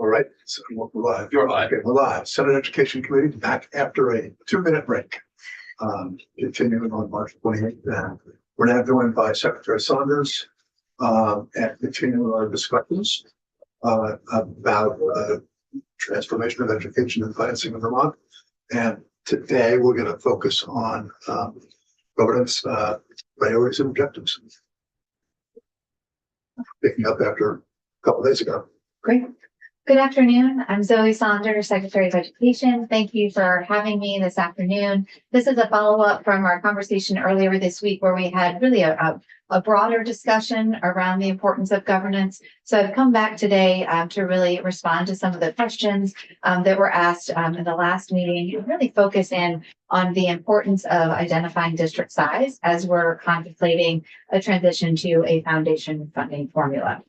All right, so we're live. You're live. Okay, we're live. Senate Education Committee back after a 2-minute break. Continuing on March 28th. And we're now joined by Secretary Saunders and continuing our discussions about transformation of education and financing in Vermont. And today we're going to focus on governance priorities and objectives. Picking up after a couple days ago. Great. Good afternoon. I'm Zoe Saunders, Secretary of Education. Thank you for having me this afternoon. This is a follow-up from our conversation earlier this week where we had really a broader discussion around the importance of governance. So I've come back today to really respond to some of the questions that were asked in the last meeting and really focus in on the importance of identifying district size as we're contemplating a transition to a foundation funding formula.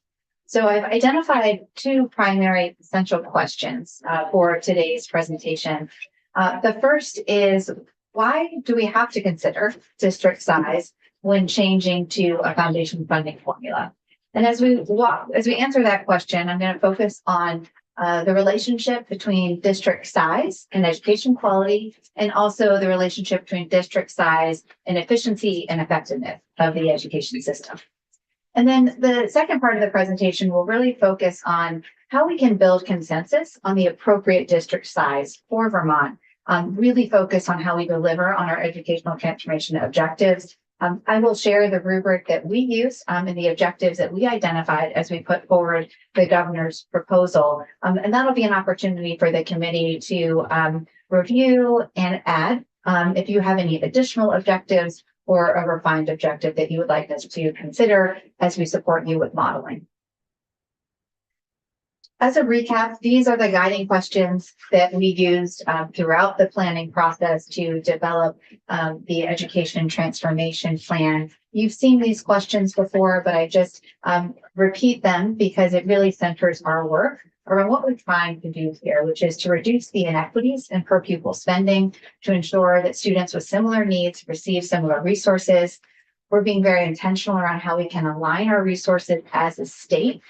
So I've identified two primary essential questions for today's presentation. The first is, why do we have to consider district size when changing to a foundation funding formula? And as we answer that question, I'm going to focus on the relationship between district size and education quality, and also the relationship between district size and efficiency and effectiveness of the education system. And then the second part of the presentation will really focus on how we can build consensus on the appropriate district size for Vermont, really focus on how we deliver on our educational transformation objectives. I will share the rubric that we use and the objectives that we identified as we put forward the governor's proposal. And that'll be an opportunity for the committee to review and add if you have any additional objectives or a refined objective that you would like us to consider as we support you with modeling. As a recap, these are the guiding questions that we used throughout the planning process to develop the education transformation plan. You've seen these questions before, but I just repeat them because it really centers our work around what we're trying to do here, which is to reduce the inequities in per pupil spending to ensure that students with similar needs receive similar resources. We're being very intentional around how we can align our resources as a state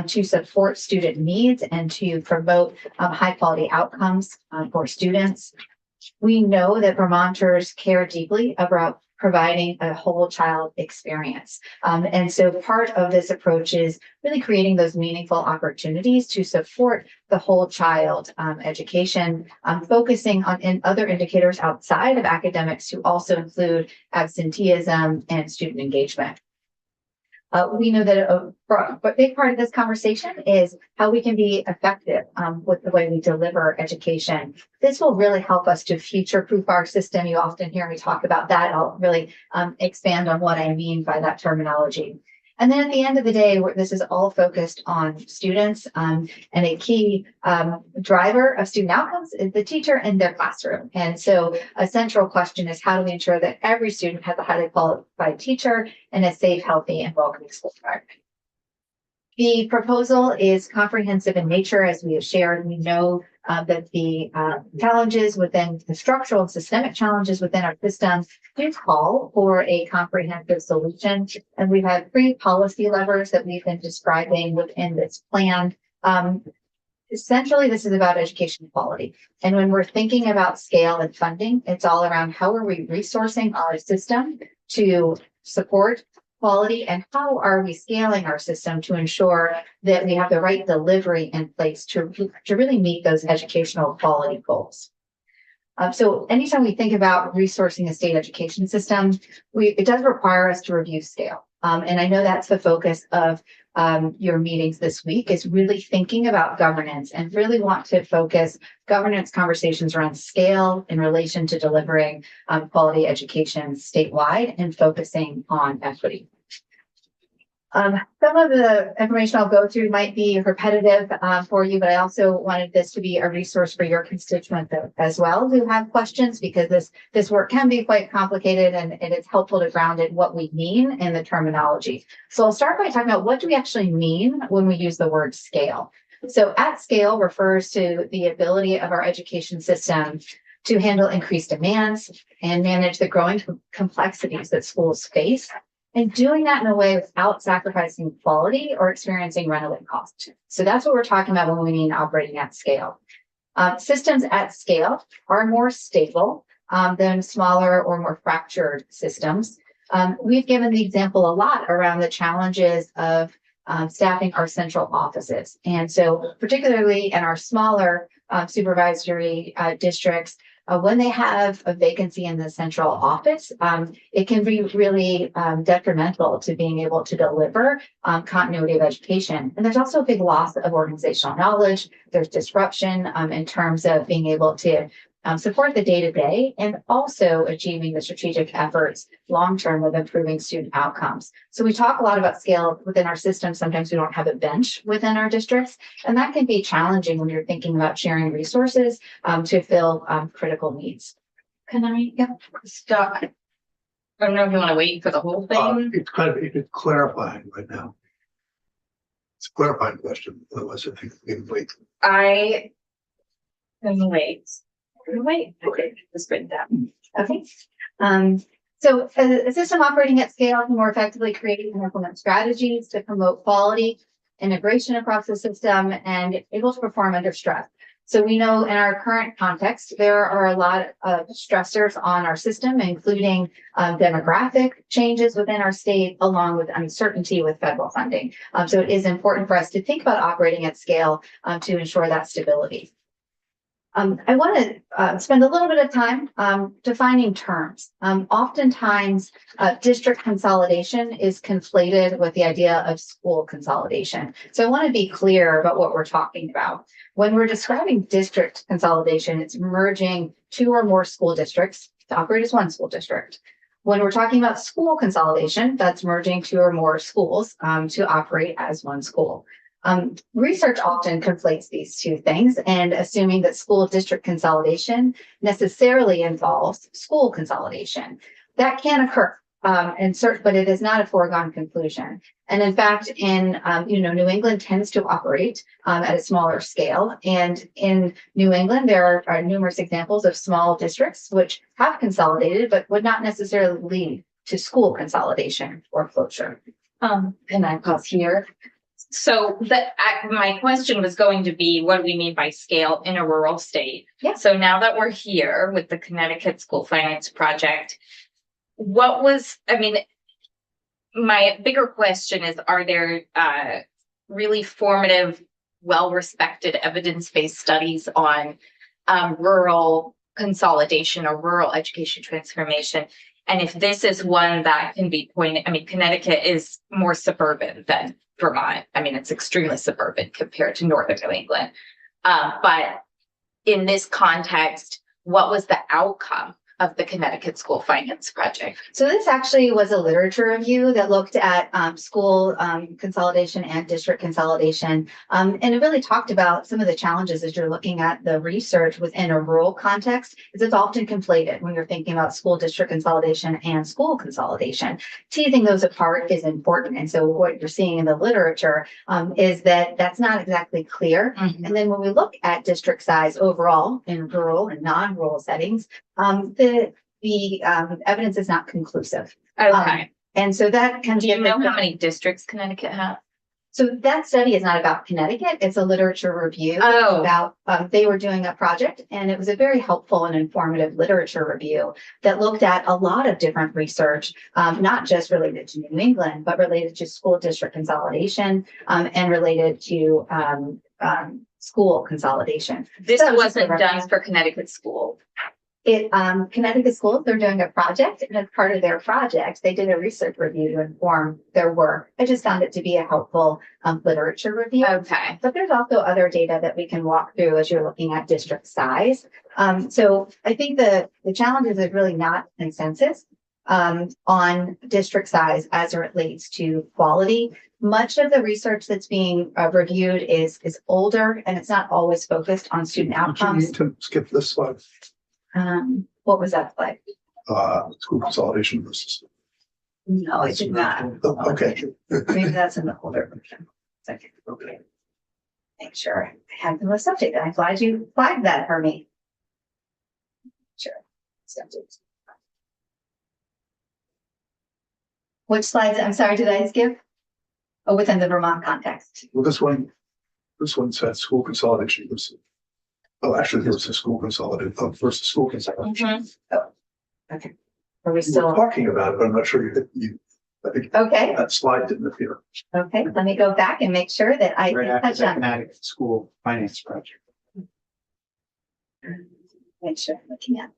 to support student needs and to promote high quality outcomes for students. We know that Vermonters care deeply about providing a whole child experience. And so part of this approach is really creating those meaningful opportunities to support the whole child education, focusing on other indicators outside of academics to also include absenteeism and student engagement. We know that a big part of this conversation is how we can be effective with the way we deliver education. This will really help us to future-proof our system. You often hear me talk about that. I'll really expand on what I mean by that terminology. And then at the end of the day, this is all focused on students, and a key driver of student outcomes is the teacher and their classroom. And so a central question is, how do we ensure that every student has a highly qualified teacher and a safe, healthy, and welcoming school environment? The proposal is comprehensive in nature, as we have shared. We know that the challenges within the structural and systemic challenges within our system do call for a comprehensive solution. And we've had 3 policy levers that we've been describing within this plan. Essentially, this is about education quality. And when we're thinking about scale and funding, it's all around how are we resourcing our system to support quality, and how are we scaling our system to ensure that we have the right delivery in place to really meet those educational quality goals. So anytime we think about resourcing a state education system, it does require us to review scale. And I know that's the focus of your meetings this week, is really thinking about governance and really want to focus governance conversations around scale in relation to delivering quality education statewide and focusing on equity. Some of the information I'll go through might be repetitive for you, but I also wanted this to be a resource for your constituents as well who have questions, because this work can be quite complicated, and it's helpful to ground it what we mean in the terminology. So I'll start by talking about, what do we actually mean when we use the word scale? So at scale refers to the ability of our education system to handle increased demands and manage the growing complexities that schools face and doing that in a way without sacrificing quality or experiencing runaway cost. So that's what we're talking about when we mean operating at scale. Systems at scale are more stable than smaller or more fractured systems. We've given the example a lot around the challenges of staffing our central offices. And so particularly in our smaller supervisory districts, when they have a vacancy in the central office, it can be really detrimental to being able to deliver continuity of education. And there's also a big loss of organizational knowledge. There's disruption in terms of being able to support the day-to-day and also achieving the strategic efforts long-term of improving student outcomes. So we talk a lot about scale within our system. Sometimes we don't have a bench within our districts, and that can be challenging when you're thinking about sharing resources to fill critical needs. Can I stop? I don't know if you want to wait for the whole thing. It's clarifying right now. It's a clarifying question. Otherwise, I think we can wait. I can wait. Okay, just written down. Okay. So a system operating at scale can more effectively create and implement strategies to promote quality, integration across the system, and able to perform under stress. So we know in our current context, there are a lot of stressors on our system, including demographic changes within our state, along with uncertainty with federal funding. So it is important for us to think about operating at scale to ensure that stability. I want to spend a little bit of time defining terms. Oftentimes, district consolidation is conflated with the idea of school consolidation. So I want to be clear about what we're talking about. When we're describing district consolidation, it's merging two or more school districts to operate as one school district. When we're talking about school consolidation, that's merging two or more schools to operate as one school. Research often conflates these two things and assuming that school district consolidation necessarily involves school consolidation. That can occur, but it is not a foregone conclusion. And in fact, New England tends to operate at a smaller scale. And in New England, there are numerous examples of small districts which have consolidated, but would not necessarily lead to school consolidation or closure. And I pause here. So my question was going to be, what do we mean by scale in a rural state? Yeah. So now that we're here with the Connecticut School Finance Project, my bigger question is, are there really formative, well-respected evidence-based studies on rural consolidation or rural education transformation? And if this is one that can be pointed, Connecticut is more suburban than Vermont. It's extremely suburban compared to northern New England. But in this context, what was the outcome of the Connecticut School Finance Project? So this actually was a literature review that looked at school consolidation and district consolidation. And it really talked about some of the challenges as you're looking at the research within a rural context, is it's often conflated when you're thinking about school district consolidation and school consolidation. Teasing those apart is important. And so what you're seeing in the literature is that that's not exactly clear. Mm-hmm. And then when we look at district size overall in rural and non-rural settings, the evidence is not conclusive. Okay. And so that can Do you know how many districts Connecticut has? So that study is not about Connecticut. It's a literature review about, they were doing a project, and it was a very helpful and informative literature review that looked at a lot of different research, not just related to New England, but related to school district consolidation and related to school consolidation. This wasn't done for Connecticut School. Connecticut schools, they're doing a project, and as part of their project, they did a research review to inform their work. I just found it to be a helpful literature review. Okay. But there's also other data that we can walk through as you're looking at district size. So I think the challenge is really not consensus on district size as it relates to quality. Much of the research that's being reviewed is older, and it's not always focused on student outcomes. You need to skip this slide. What was that like? School consolidation versus. No, I did not. Okay. Maybe that's in the older version. Second. Okay. Make sure I have the most updated. I'm glad you flagged that for me. Sure. Which slides, I'm sorry, did I skip? Oh, within the Vermont context. Well, this one said school consolidation versus. Oh, actually, there was a school consolidated versus school consolidation. Okay. Are we We're still, talking about it, but I'm not sure I think okay, that slide didn't appear. okay, let me go back and make sure that I Right can after touch the on, Connecticut school finance project. make sure I'm looking at.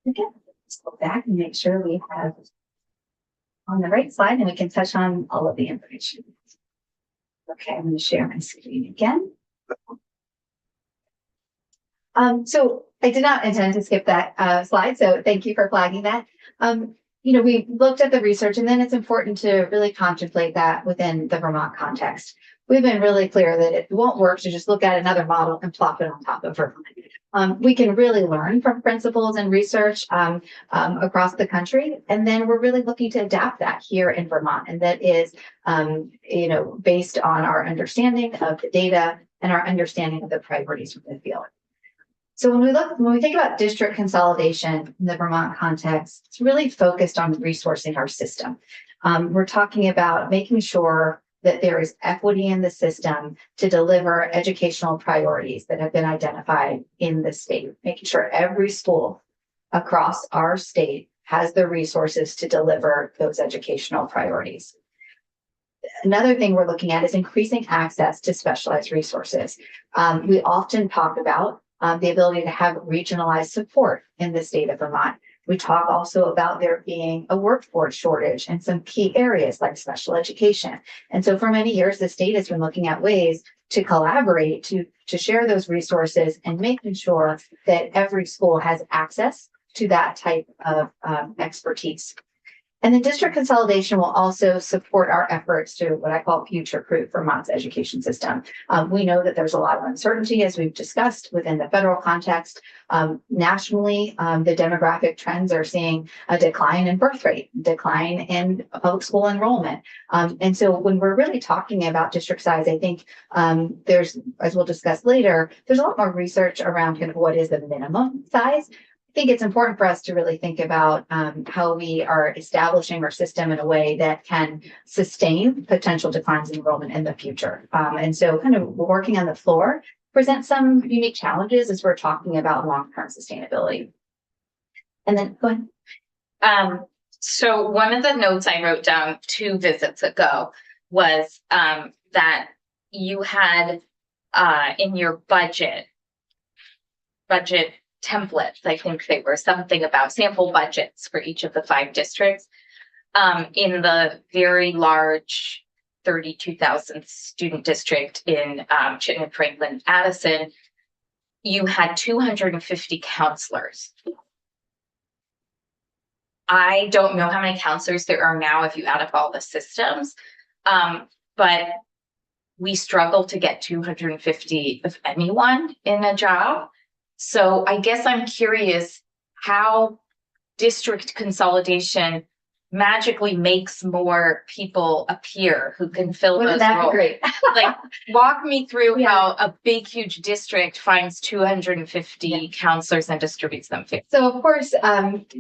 Okay, let's go back and make sure we have on the right slide and we can touch on all of the information. Okay, I'm going to share my screen again. So I did not intend to skip that slide, so thank you for flagging that. We looked at the research, and then it's important to really contemplate that within the Vermont context. We've been really clear that it won't work to just look at another model and plop it on top of Vermont. We can really learn from principles and research across the country, and then we're really looking to adapt that here in Vermont, and that is, based on our understanding of the data and our understanding of the priorities from the field. So when we think about district consolidation in the Vermont context, it's really focused on resourcing our system. We're talking about making sure that there is equity in the system to deliver educational priorities that have been identified in the state, making sure every school across our state has the resources to deliver those educational priorities. Another thing we're looking at is increasing access to specialized resources. We often talk about the ability to have regionalized support in the state of Vermont. We talk also about there being a workforce shortage in some key areas like special education. And so for many years, the state has been looking at ways to collaborate, to share those resources and making sure that every school has access to that type of expertise. And then district consolidation will also support our efforts to what I call future-proof Vermont's education system. We know that there's a lot of uncertainty, as we've discussed, within the federal context. Nationally, the demographic trends are seeing a decline in birth rate, decline in public school enrollment. And so when we're really talking about district size, I think there's, as we'll discuss later, there's a lot more research around kind of what is the minimum size. I think it's important for us to really think about how we are establishing our system in a way that can sustain potential declines in enrollment in the future. And so kind of working on the floor presents some unique challenges as we're talking about long-term sustainability. And then go ahead. So one of the notes I wrote down 2 visits ago was that you had in your budget templates, I think they were something about sample budgets for each of the 5 districts. In the very large 32,000 student district in Chittenden, Franklin, Addison, you had 250 counselors. I don't know how many counselors there are now if you add up all the systems, but we struggle to get 250 of anyone in a job. So I guess I'm curious how district consolidation magically makes more people appear who can fill Wasn't those that roles. great? Like, walk me through Yeah. how a big, huge district finds 250 counselors and distributes them fairly. So of course,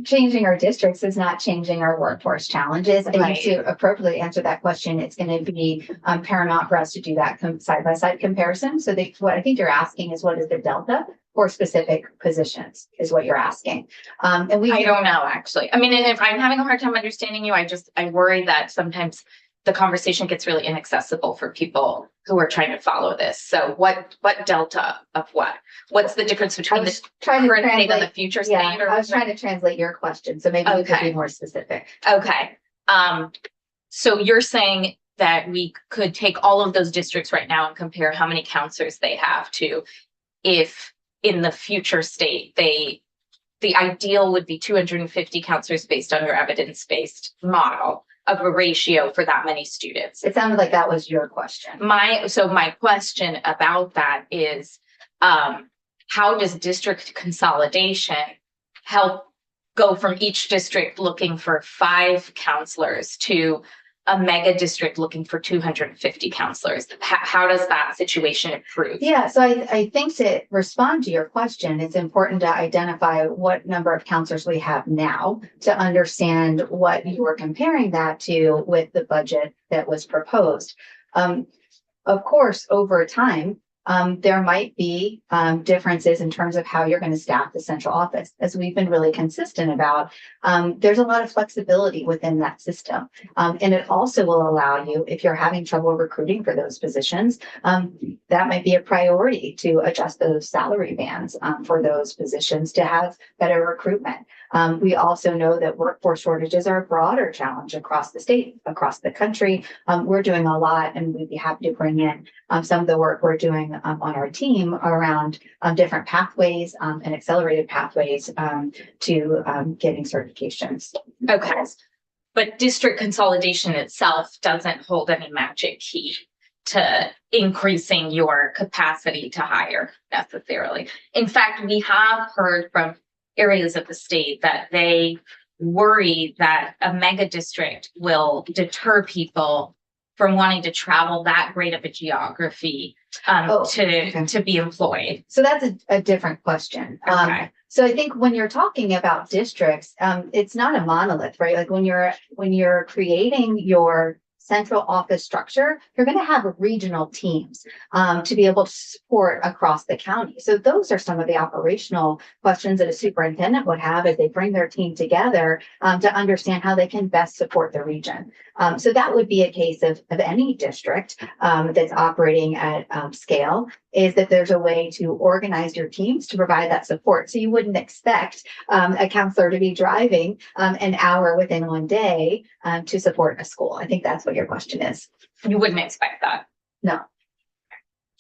changing our districts is not changing our workforce challenges. I Right. think to appropriately answer that question, it's going to be paramount for us to do that side-by-side comparison. So what I think you're asking is what is the delta for specific positions is what you're asking. And we I don't know, actually. I mean, if I'm having a hard time understanding you, I worry that sometimes the conversation gets really inaccessible for people who are trying to follow this. So what delta of what? What's the difference I between was the trying to current state and the translate. future Yeah, state? Or I was trying to translate your question, so maybe you could Okay. be more specific. Okay. So you're saying that we could take all of those districts right now and compare how many counselors they have to if in the future state, the ideal would be 250 counselors based on your evidence-based model of a ratio for that many students. It sounded like that was your question. My question about that is, how does district consolidation help go from each district looking for 5 counselors to a mega district looking for 250 counselors? How does that situation improve? Yeah, so I think to respond to your question, it's important to identify what number of counselors we have now to understand what you were comparing that to with the budget that was proposed. Of course, over time, there might be differences in terms of how you're going to staff the central office. As we've been really consistent about, there's a lot of flexibility within that system. And it also will allow you, if you're having trouble recruiting for those positions, that might be a priority to adjust those salary bands for those positions to have better recruitment. We also know that workforce shortages are a broader challenge across the state, across the country. We're doing a lot, and we'd be happy to bring in some of the work we're doing on our team around different pathways and accelerated pathways to getting certifications. Okay. But district consolidation itself doesn't hold any magic key to increasing your capacity to hire necessarily. In fact, we have heard from areas of the state that they worry that a mega district will deter people from wanting to travel that great of a geography to be employed. So that's a different question. Okay. So I think when you're talking about districts, it's not a monolith, right? Like when you're creating your central office structure, you're going to have regional teams to be able to support across the county. So those are some of the operational questions that a superintendent would have as they bring their team together to understand how they can best support the region. So that would be a case of any district that's operating at scale, is that there's a way to organize your teams to provide that support. So you wouldn't expect a counselor to be driving an hour within one day to support a school. I think that's what your question is. You wouldn't expect that. No,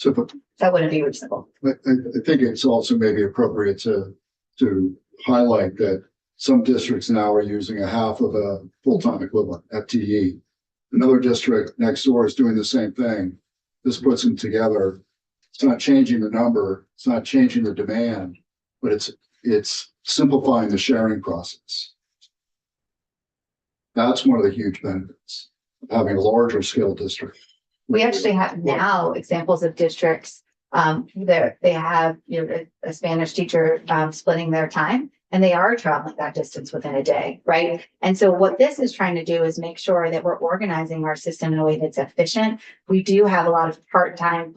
So, but that wouldn't be reasonable. I think it's also maybe appropriate to highlight that some districts now are using a half of a full-time equivalent, FTE. Another district next door is doing the same thing. This puts them together. It's not changing the number, it's not changing the demand, but it's simplifying the sharing process. That's one of the huge benefits of having a larger scale district. We actually have now examples of districts that they have, a Spanish teacher splitting their time, and they are traveling that distance within a day, right? And so what this is trying to do is make sure that we're organizing our system in a way that's efficient. We do have a lot of part-time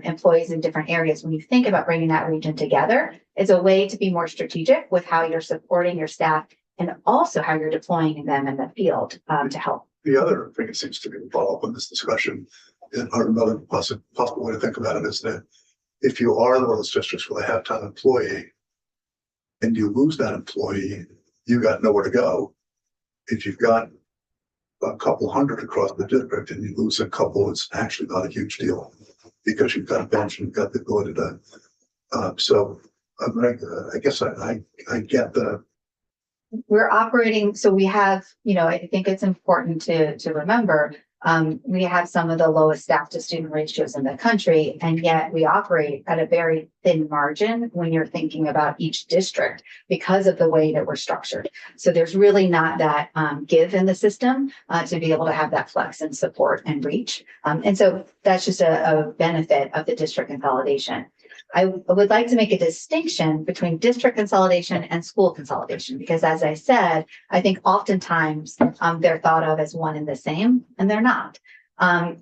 employees in different areas. When you think about bringing that region together, it's a way to be more strategic with how you're supporting your staff and also how you're deploying them in the field to help. the other thing it seems to me to follow up on this discussion, or another possible way to think about it is that if you are one of those districts with a half-time employee and you lose that employee, you got nowhere to go. If you've got a couple hundred across the district and you lose a couple, it's actually not a huge deal because you've got a bench and you've got the ability to. I guess I get the. We're operating, so we have, I think it's important to remember, we have some of the lowest staff to student ratios in the country, and yet we operate at a very thin margin when you're thinking about each district because of the way that we're structured. So there's really not that give in the system to be able to have that flex and support and reach. And so that's just a benefit of the district consolidation. I would like to make a distinction between district consolidation and school consolidation, because as I said, I think oftentimes they're thought of as one and the same, and they're not.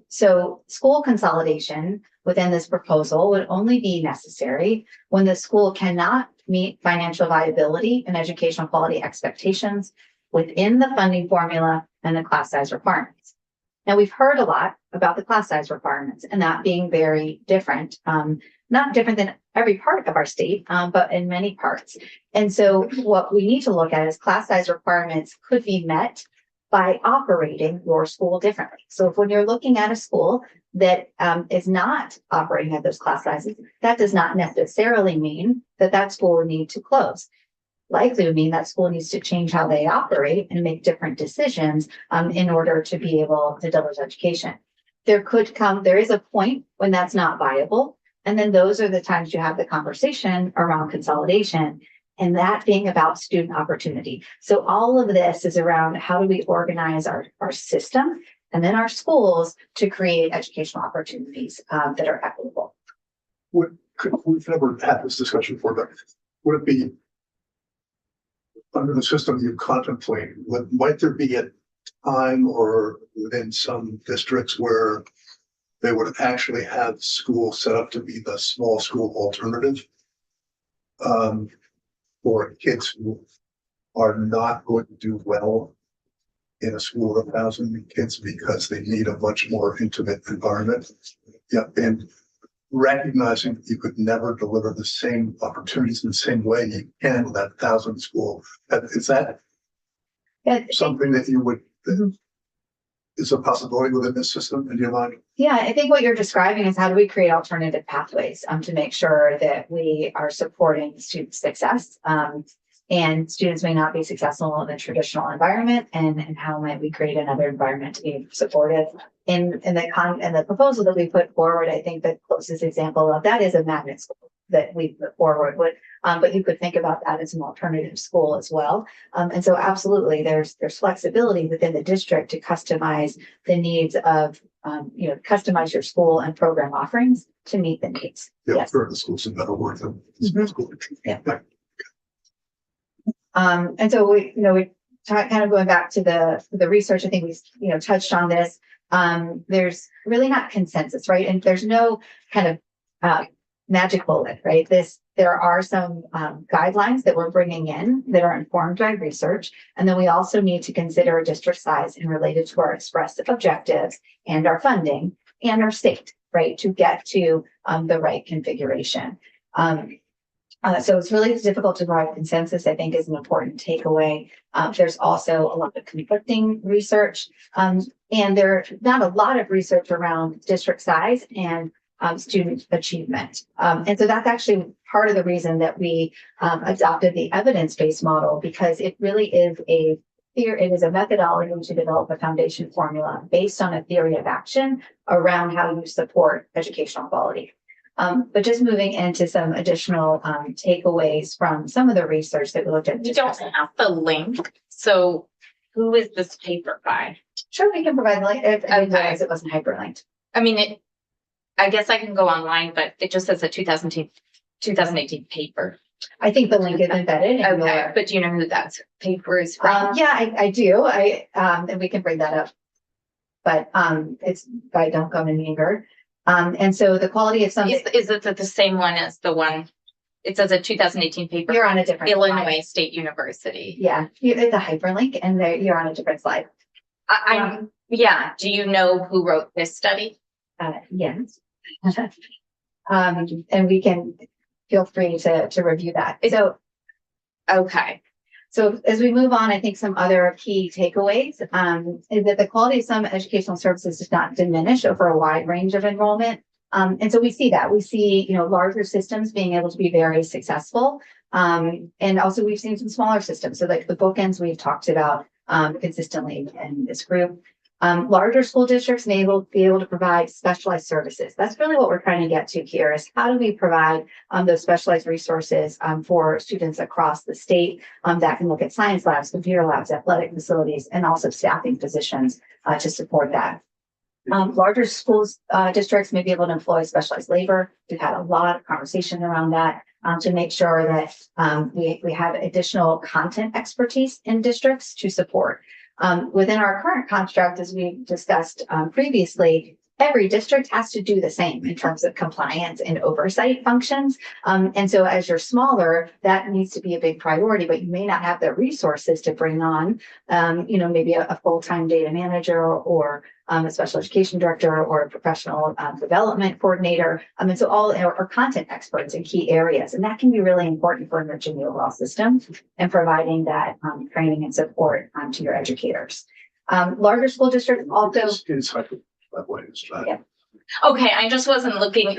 So school consolidation within this proposal would only be necessary when the school cannot meet financial viability and educational quality expectations within the funding formula and the class size requirements. Now, we've heard a lot about the class size requirements and that being very different. Not different than every part of our state, but in many parts. And so what we need to look at is class size requirements could be met by operating your school differently. So if when you're looking at a school that is not operating at those class sizes, that does not necessarily mean that that school will need to close. Likely would mean that school needs to change how they operate and make different decisions in order to be able to deliver education. There is a point when that's not viable. And then those are the times you have the conversation around consolidation, and that being about student opportunity. So all of this is around how do we organize our system and then our schools to create educational opportunities that are equitable. We've never had this discussion before, but would it be under the system you contemplate, might there be a time or within some districts where they would actually have schools set up to be the small school alternative for kids who are not going to do well in a school of 1,000 kids because they need a much more intimate environment? Yeah, and recognizing that you could never deliver the same opportunities in the same way you can with that 1,000 school. Is that something that you would, is a possibility within this system in your mind? Yeah, I think what you're describing is how do we create alternative pathways to make sure that we are supporting student success. And students may not be successful in the traditional environment, and how might we create another environment to be supportive? In the proposal that we put forward, I think the closest example of that is a magnet school that we put forward. But you could think about that as an alternative school as well. And so absolutely, there's flexibility within the district to customize the needs of customize your school and program offerings to meet the needs. Yeah, Yes. for the schools in better word than school. Yeah. And so we kind of going back to the research, I think we, touched on this. There's really not consensus, right? And there's no kind of magic bullet, right? There are some guidelines that we're bringing in that are informed by research. And then we also need to consider district size and related to our expressive objectives and our funding and our state, right? To get to the right configuration. So it's really difficult to provide consensus, I think, is an important takeaway. There's also a lot of conflicting research, and there's not a lot of research around district size and student achievement. And so that's actually part of the reason that we adopted the evidence-based model, because it really is it is a methodology to develop a foundation formula based on a theory of action around how you support educational quality. But just moving into some additional takeaways from some of the research that we looked at. We don't have the link. So who is this paper by? Sure, we can provide the link. I didn't Okay. realize it wasn't hyperlinked. I mean, I guess I can go online, but it just says a 2018 paper. I think the link is embedded. In Okay, your, but do you know who that paper is from? yeah, I do. And we can bring that up. But it's by Duncombe and Meanger. And so the quality of some, Is it the same one as the one? It says a 2018 paper. you're on a different Illinois slide. State University. Yeah, it's a hyperlink, and you're on a different slide. Yeah. Do you know who wrote this study? Yes. And we can feel free to review that. So Okay. So as we move on, I think some other key takeaways is that the quality of some educational services does not diminish over a wide range of enrollment. And so we see that. We see, larger systems being able to be very successful. And also we've seen some smaller systems. So like the bookends we've talked about consistently in this group. Larger school districts may be able to provide specialized services. That's really what we're trying to get to here, is how do we provide those specialized resources for students across the state that can look at science labs, computer labs, athletic facilities, and also staffing positions to support that. Larger schools districts may be able to employ specialized labor. We've had a lot of conversation around that to make sure that we have additional content expertise in districts to support. Within our current construct, as we discussed previously, every district has to do the same in terms of compliance and oversight functions. And so as you're smaller, that needs to be a big priority, but you may not have the resources to bring on, maybe a full-time data manager or a special education director or a professional development coordinator. And so all are content experts in key areas. And that can be really important for enriching the overall system and providing that training and support to your educators. Larger school districts also. It's hyper, by the way. Yeah. Okay, I just wasn't looking.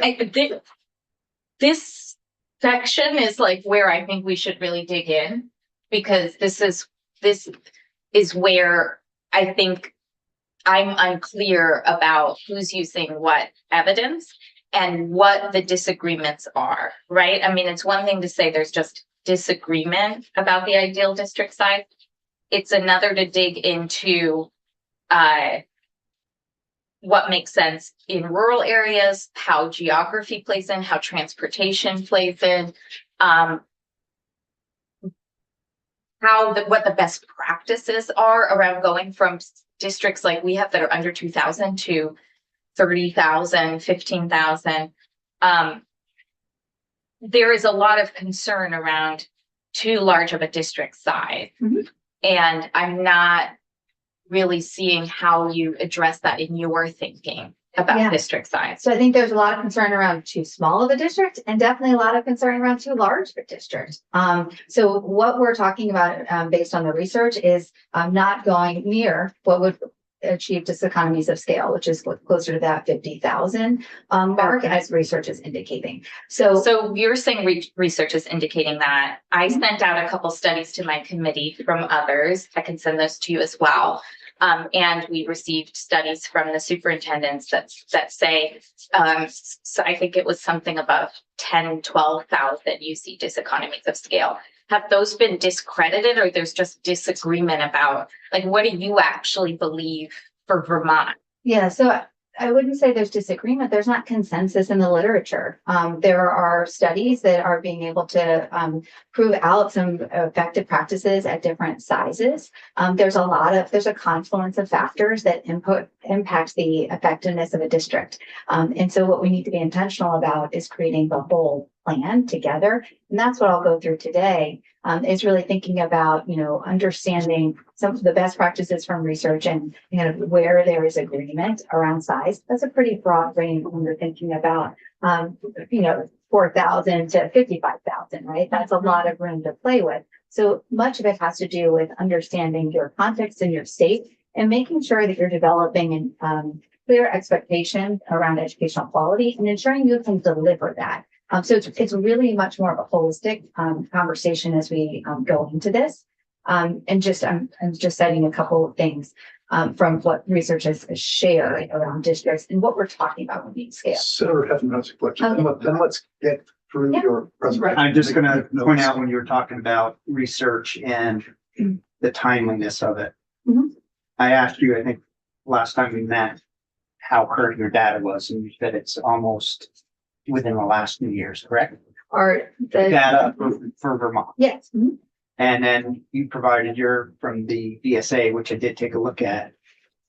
This section is like where I think we should really dig in, because this is where I think I'm unclear about who's using what evidence and what the disagreements are, right? I mean, it's one thing to say there's just disagreement about the ideal district size. It's another to dig into what makes sense in rural areas, how geography plays in, how transportation plays in, what the best practices are around going from districts like we have that are under 2,000 to 30,000, 15,000. There is a lot of concern around too large of a district size. Mhm. And I'm not really seeing how you address that in your thinking about Yeah. district size. So I think there's a lot of concern around too small of a district and definitely a lot of concern around too large of a district. So what we're talking about, based on the research is, not going near what would achieve diseconomies of scale, which is closer to that 50,000 mark, as research is indicating. So you're saying research is indicating that. I sent out a couple studies to my committee from others. I can send those to you as well. And we received studies from the superintendents that say, so I think it was something above 10, 12,000 you see diseconomies of scale. Have those been discredited, or there's just disagreement about, like, what do you actually believe for Vermont? Yeah, so I wouldn't say there's disagreement. There's not consensus in the literature. There are studies that are being able to prove out some effective practices at different sizes. There's a confluence of factors that impact the effectiveness of a district. And so what we need to be intentional about is creating the whole plan together. And that's what I'll go through today, is really thinking about, understanding some of the best practices from research and where there is agreement around size. That's a pretty broad range when we're thinking about, 4,000 to 55,000, right? That's a lot of room to play with. So much of it has to do with understanding your context and your state and making sure that you're developing clear expectation around educational quality and ensuring you can deliver that. So it's really much more of a holistic conversation as we go into this. And I'm just citing a couple of things from what research has shared around districts and what we're talking about when we scale. Senator Heffernan has a question. Okay. Then let's get through Yeah. your presentation. I'm just gonna Take notes. point out when you were talking about research and the timeliness of it. Mhm. I asked you, I think, last time we met, how current your data was, and you said it's almost within the last 2 years, correct? Or the, Data for Vermont. yes. Mhm. And then you provided your from the VSA, which I did take a look at.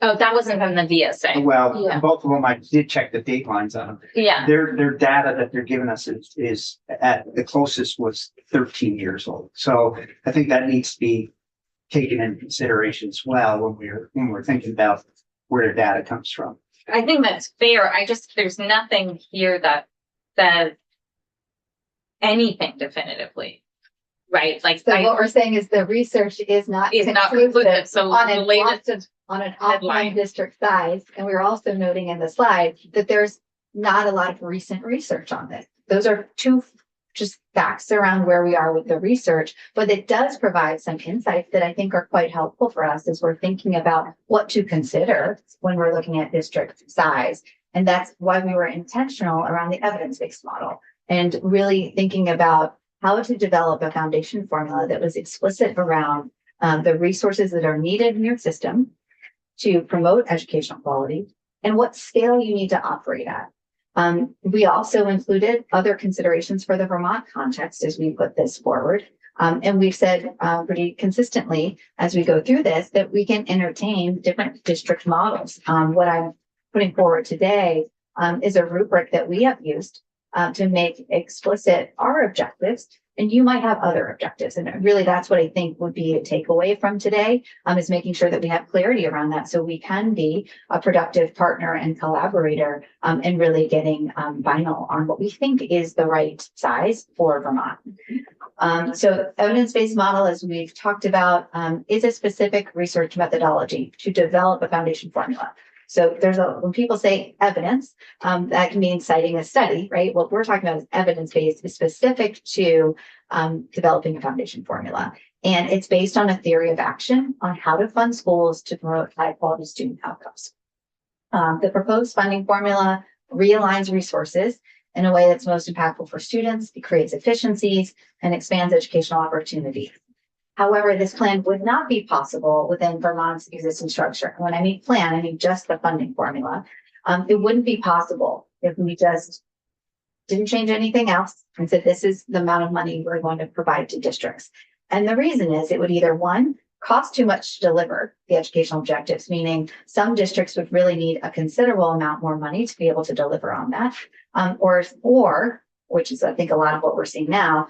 Oh, that wasn't from the VSA. Well, Yeah. both of them, I did check the date lines on them. Yeah. Their data that they're giving us is at the closest was 13 years old. So I think that needs to be taken into consideration as well when we're thinking about where the data comes from. I think that's fair. There's nothing here that says anything definitively, right? Like, So what we're saying is the research is not conclusive. So on the an latest offline district size. And we're also noting in the slide that there's not a lot of recent research on this. Those are two just facts around where we are with the research, but it does provide some insights that I think are quite helpful for us as we're thinking about what to consider when we're looking at district size. And that's why we were intentional around the evidence-based model and really thinking about how to develop a foundation formula that was explicit around the resources that are needed in your system to promote educational quality and what scale you need to operate at. We also included other considerations for the Vermont context as we put this forward. And we've said pretty consistently as we go through this that we can entertain different district models. What I'm putting forward today is a rubric that we have used to make explicit our objectives. And you might have other objectives. And really, that's what I think would be a takeaway from today, is making sure that we have clarity around that so we can be a productive partner and collaborator and really getting final on what we think is the right size for Vermont. So evidence-based model, as we've talked about, is a specific research methodology to develop a foundation formula. So when people say evidence, that can mean citing a study, right? What we're talking about is evidence-based, is specific to developing a foundation formula. And it's based on a theory of action on how to fund schools to promote high-quality student outcomes. The proposed funding formula realigns resources in a way that's most impactful for students. It creates efficiencies and expands educational opportunities. However, this plan would not be possible within Vermont's existing structure. When I mean plan, I mean just the funding formula. It wouldn't be possible if we just didn't change anything else and said, this is the amount of money we're going to provide to districts. And the reason is it would either one, cost too much to deliver the educational objectives, meaning some districts would really need a considerable amount more money to be able to deliver on that. Or, which is I think a lot of what we're seeing now,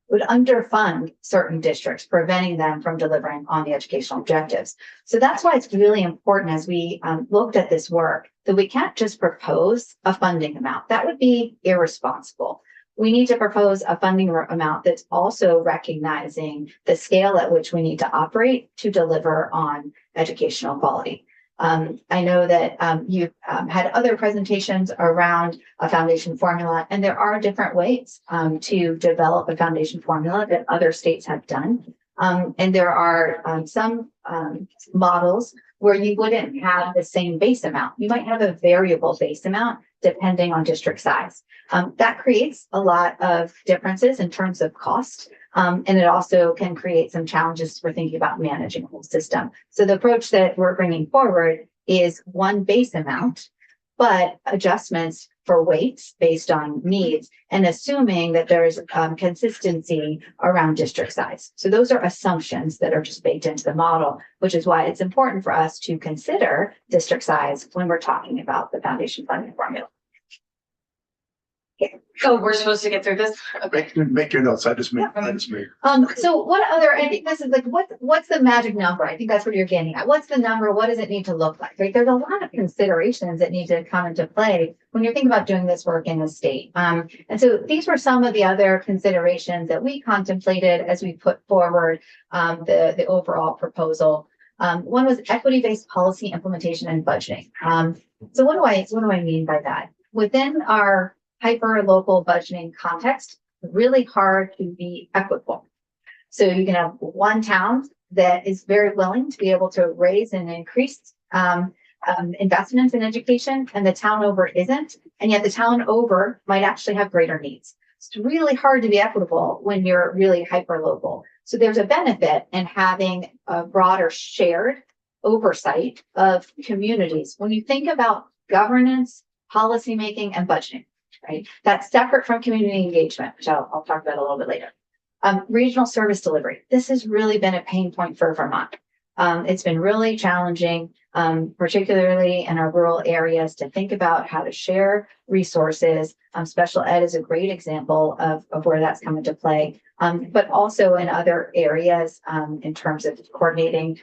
would underfund certain districts, preventing them from delivering on the educational objectives. So that's why it's really important as we looked at this work that we can't just propose a funding amount. That would be irresponsible. We need to propose a funding amount that's also recognizing the scale at which we need to operate to deliver on educational quality. I know that you've had other presentations around a foundation formula, and there are different ways to develop a foundation formula that other states have done. And there are some models where you wouldn't have the same base amount. You might have a variable base amount depending on district size. That creates a lot of differences in terms of cost. And it also can create some challenges for thinking about managing the whole system. So the approach that we're bringing forward is one base amount, but adjustments for weights based on needs and assuming that there's consistency around district size. So those are assumptions that are just baked into the model, which is why it's important for us to consider district size when we're talking about the foundation funding formula. Oh, we're supposed to get through this? Okay. Make your notes. I just made. So what other, I think this is like, what's the magic number? I think that's what you're getting at. What's the number? What does it need to look like? Right? There's a lot of considerations that need to come into play when you're thinking about doing this work in the state. And so these were some of the other considerations that we contemplated as we put forward the overall proposal. One was equity-based policy implementation and budgeting. So what do I mean by that? Within our hyper-local budgeting context, really hard to be equitable. So you can have one town that is very willing to be able to raise and increase investments in education, and the town over isn't, and yet the town over might actually have greater needs. It's really hard to be equitable when you're really hyper-local. So there's a benefit in having a broader shared oversight of communities. When you think about governance, policymaking, and budgeting, right? That's separate from community engagement, which I'll talk about a little bit later. Regional service delivery. This has really been a pain point for Vermont. It's been really challenging, particularly in our rural areas, to think about how to share resources. Special ed is a great example of where that's come into play, but also in other areas in terms of coordinating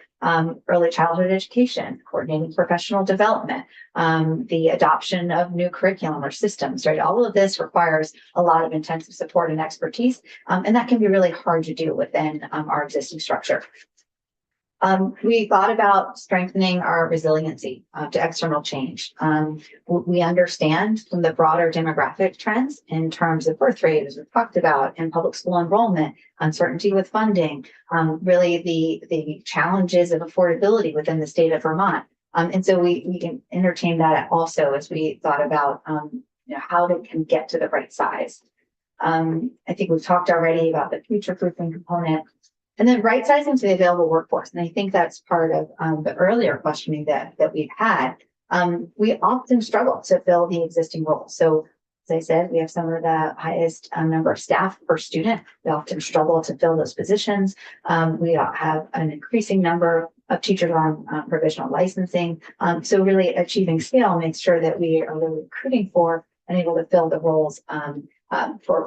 early childhood education, coordinating professional development, the adoption of new curriculum or systems, right? All of this requires a lot of intensive support and expertise, and that can be really hard to do within our existing structure. We thought about strengthening our resiliency to external change. We understand from the broader demographic trends in terms of birth rate, as we've talked about, and public school enrollment, uncertainty with funding, really the challenges of affordability within the state of Vermont. And so we can entertain that also as we thought about how they can get to the right size. I think we've talked already about the future-proofing component. And then right sizing to the available workforce. And I think that's part of the earlier questioning that we've had. We often struggle to fill the existing roles. So as I said, we have some of the highest number of staff per student. We often struggle to fill those positions. We have an increasing number of teachers on provisional licensing. So really achieving scale makes sure that we are really recruiting for and able to fill the roles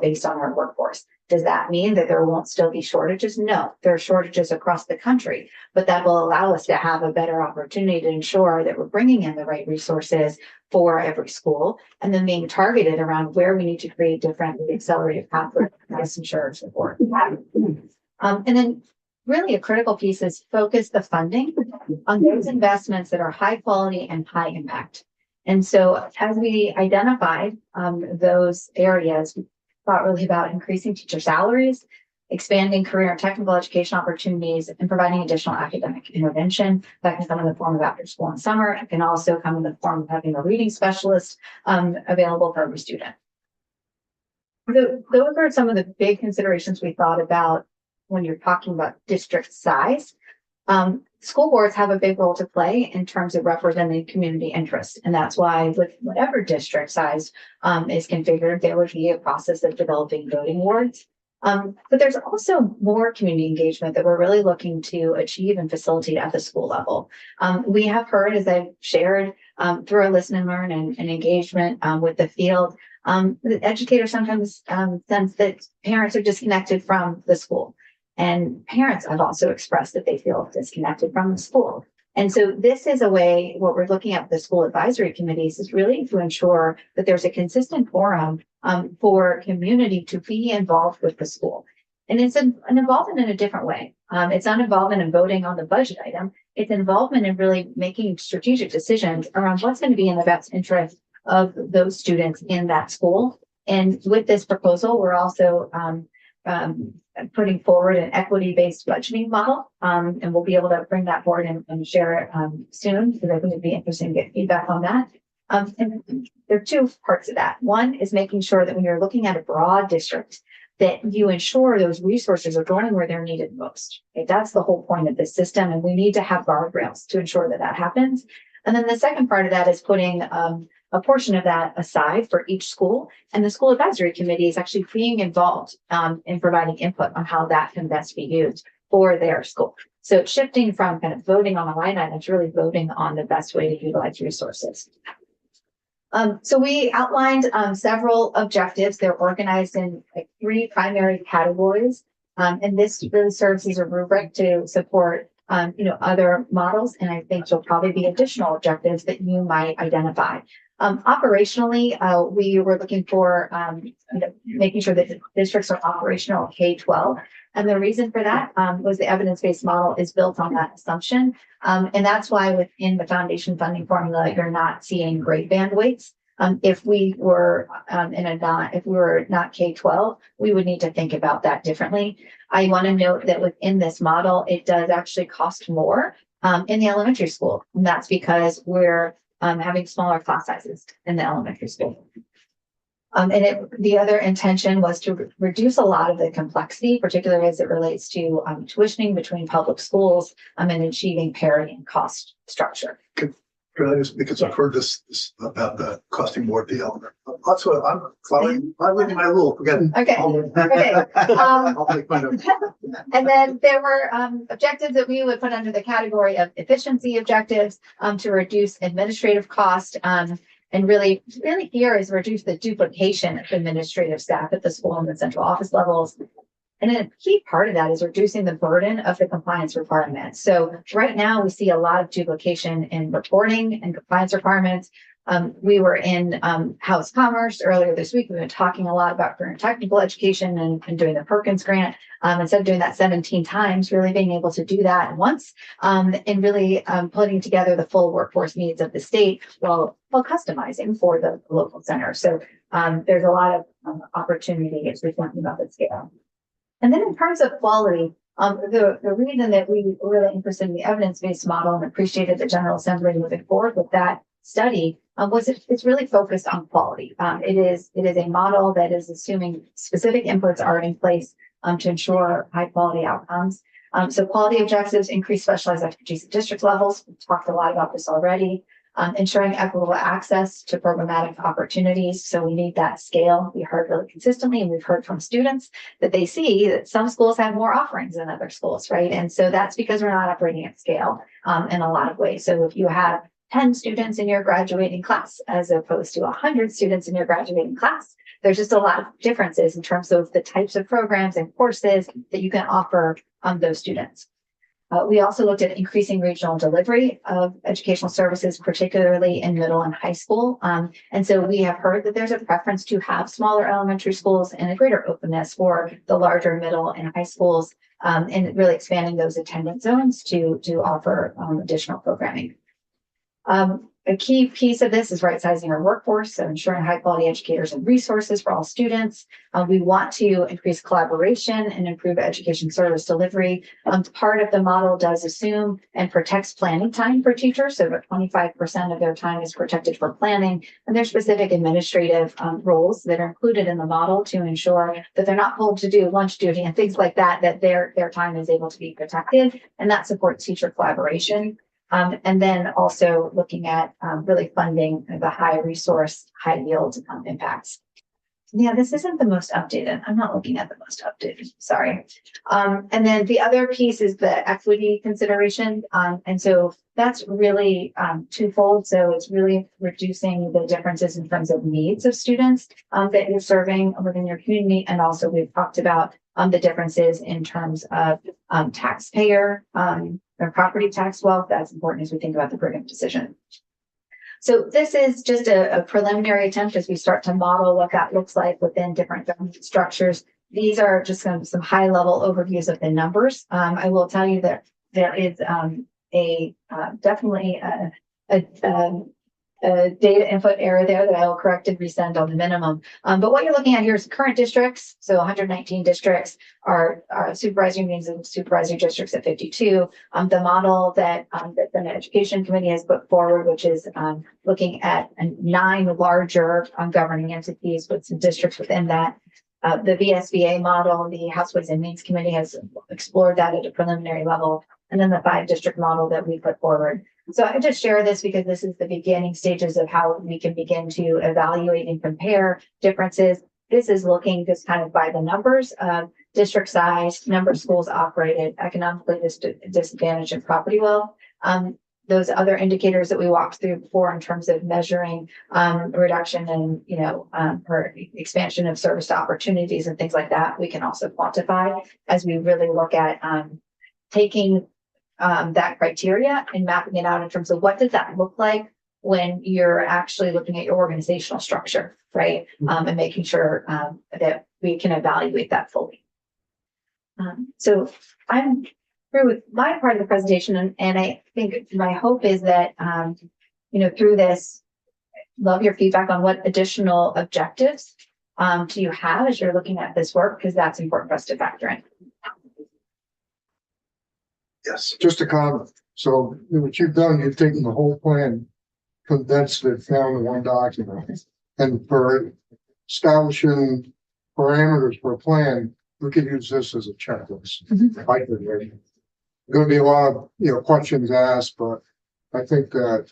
based on our workforce. Does that mean that there won't still be shortages? No, there are shortages across the country, but that will allow us to have a better opportunity to ensure that we're bringing in the right resources for every school and then being targeted around where we need to create different accelerated pathways, licensure support. And then really a critical piece is focus the funding on those investments that are high quality and high impact. And so as we identified those areas, we thought really about increasing teacher salaries, expanding career and technical education opportunities, and providing additional academic intervention. That can come in the form of after school and summer. It can also come in the form of having a reading specialist available for every student. So those are some of the big considerations we thought about when you're talking about district size. school boards have a big role to play in terms of representing community interest. And that's why with whatever district size is configured, there would be a process of developing voting wards. But there's also more community engagement that we're really looking to achieve and facilitate at the school level. We have heard, as I've shared through our listen and learn and engagement with the field, the educators sometimes sense that parents are disconnected from the school. And parents have also expressed that they feel disconnected from the school. And so this is a way, what we're looking at with the school advisory committees is really to ensure that there's a consistent forum for community to be involved with the school. And it's an involvement in a different way. It's not involvement in voting on the budget item. It's involvement in really making strategic decisions around what's going to be in the best interest of those students in that school. And with this proposal, we're also putting forward an equity-based budgeting model, and we'll be able to bring that forward and share it soon, because I think it'd be interesting to get feedback on that. And there are two parts of that. One is making sure that when you're looking at a broad district, that you ensure those resources are going where they're needed most. Okay? That's the whole point of this system, and we need to have guardrails to ensure that that happens. And then the second part of that is putting a portion of that aside for each school. And the school advisory committee is actually being involved in providing input on how that can best be used for their school. So it's shifting from kind of voting on a line item to really voting on the best way to utilize resources. So we outlined several objectives. They're organized in like 3 primary categories. And this really serves as a rubric to support other models. And I think there'll probably be additional objectives that you might identify. Operationally, we were looking for making sure that districts are operational K-12. And the reason for that was the evidence-based model is built on that assumption. And that's why within the foundation funding formula, you're not seeing grade band weights. If we were not K-12, we would need to think about that differently. I want to note that within this model, it does actually cost more in the elementary school. And that's because we're having smaller class sizes in the elementary school. The other intention was to reduce a lot of the complexity, particularly as it relates to tuitioning between public schools and achieving parity in cost structure. Could I just, because I've heard this about the costing more at the element. Also, I'm following my rule. Forget it. Okay. Okay. I'll take my notes. And then there were objectives that we would put under the category of efficiency objectives to reduce administrative cost. And really here is reduce the duplication of administrative staff at the school and the central office levels. And then a key part of that is reducing the burden of the compliance requirements. So right now we see a lot of duplication in reporting and compliance requirements. We were in House Commerce earlier this week. We've been talking a lot about career and technical education and doing the Perkins grant. Instead of doing that 17 times, really being able to do that once and really putting together the full workforce needs of the state while customizing for the local center. So there's a lot of opportunity as we're thinking about the scale. And then in terms of quality, the reason that we were really interested in the evidence-based model and appreciated the General Assembly moving forward with that study was it's really focused on quality. It is a model that is assuming specific inputs are in place to ensure high quality outcomes. So quality objectives, increase specialized expertise at district levels. We've talked a lot about this already. Ensuring equitable access to programmatic opportunities. So we need that scale. We heard really consistently, and we've heard from students that they see that some schools have more offerings than other schools, right? And so that's because we're not operating at scale in a lot of ways. So if you have 10 students in your graduating class, as opposed to 100 students in your graduating class, there's just a lot of differences in terms of the types of programs and courses that you can offer those students. We also looked at increasing regional delivery of educational services, particularly in middle and high school. And so we have heard that there's a preference to have smaller elementary schools and a greater openness for the larger middle and high schools, and really expanding those attendance zones to offer additional programming. a key piece of this is right sizing our workforce, so ensuring high quality educators and resources for all students. We want to increase collaboration and improve education service delivery. Part of the model does assume and protects planning time for teachers, so about 25% of their time is protected for planning, and there's specific administrative roles that are included in the model to ensure that they're not pulled to do lunch duty and things like that, that their time is able to be protected, and that supports teacher collaboration. And then also looking at really funding the high resource, high yield impacts. Yeah, this isn't the most updated. I'm not looking at the most updated, sorry. And then the other piece is the equity consideration. And so that's really twofold. So it's really reducing the differences in terms of needs of students that you're serving within your community. And also we've talked about the differences in terms of taxpayer or property tax wealth. That's important as we think about the Brigham decision. So this is just a preliminary attempt as we start to model what that looks like within different government structures. These are just some high level overviews of the numbers. I will tell you that there is definitely a data input error there that I will correct and resend on the minimum. But what you're looking at here is current districts. So 119 districts are supervisory means and supervisory districts at 52. The model that the Education Committee has put forward, which is looking at 9 larger governing entities with some districts within that. The VSBA model, the House Ways and Means Committee has explored that at a preliminary level, and then the 5-district model that we put forward. So I just share this because this is the beginning stages of how we can begin to evaluate and compare differences. This is looking just kind of by the numbers of district size, number of schools operated, economically disadvantaged, and property wealth. Those other indicators that we walked through before in terms of measuring reduction and per expansion of service to opportunities and things like that, we can also quantify as we really look at taking that criteria and mapping it out in terms of what does that look like when you're actually looking at your organizational structure, right? And making sure that we can evaluate that fully. So I'm through with my part of the presentation, and I think my hope is that through this, love your feedback on what additional objectives do you have as you're looking at this work, because that's important for us to factor in. Yes. Just a comment. So what you've done, you've taken the whole plan, condensed it down to one document. And for establishing parameters for a plan, we could use this as a checklist. I think there's going to be a lot of questions asked, but I think that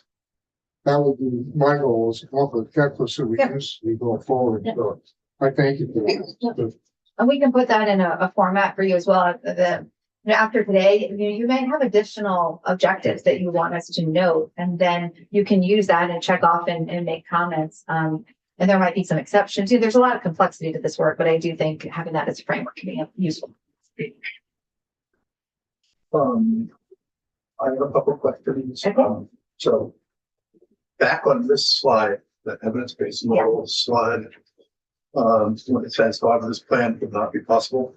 would be my goal is to come up with a checklist so we can go forward. So I thank you for that. And we can put that in a format for you as well. After today, you may have additional objectives that you want us to note, and then you can use that and check off and make comments. And there might be some exceptions. There's a lot of complexity to this work, but I do think having that as a framework can be useful. I have a couple of questions. Okay. So back on this slide, the evidence-based model slide, when it says part of this plan would not be possible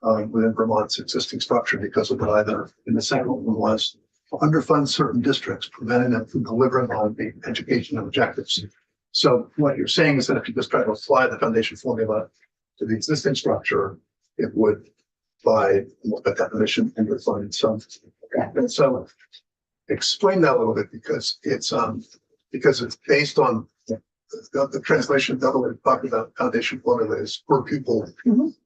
within Vermont's existing structure because of either in the second one was underfund certain districts, preventing them from delivering on the education objectives. So what you're saying is that if you just try to apply the foundation formula to the existing structure, it would, by definition, underfund some. And so explain that a little bit because it's based on the translation. The other way to talk about foundation formula is per pupil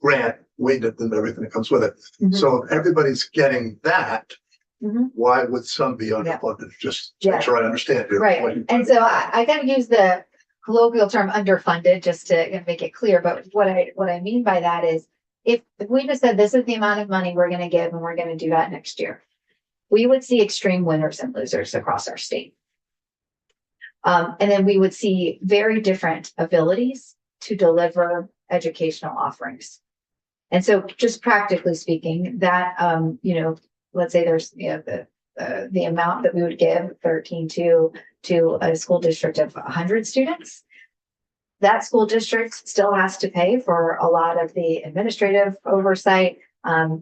grant weighted and everything that comes with it. So if everybody's getting that, why would some be underfunded? Just to make sure I understand it. Right. And so I kind of use the colloquial term underfunded just to make it clear. But what I mean by that is if we just said this is the amount of money we're going to give and we're going to do that next year, we would see extreme winners and losers across our state. And then we would see very different abilities to deliver educational offerings. And so just practically speaking, that, let's say there's, the amount that we would give 13 to a school district of 100 students. That school district still has to pay for a lot of the administrative oversight,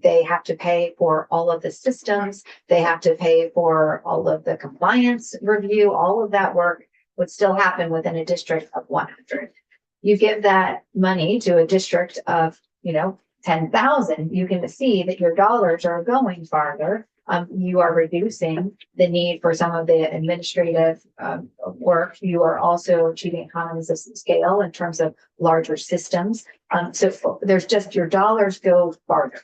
They have to pay for all of the systems. They have to pay for all of the compliance review. All of that work would still happen within a district of 100. You give that money to a district of, 10,000, you can see that your dollars are going farther. You are reducing the need for some of the administrative work. You are also achieving economies of scale in terms of larger systems. So there's just your dollars go farther.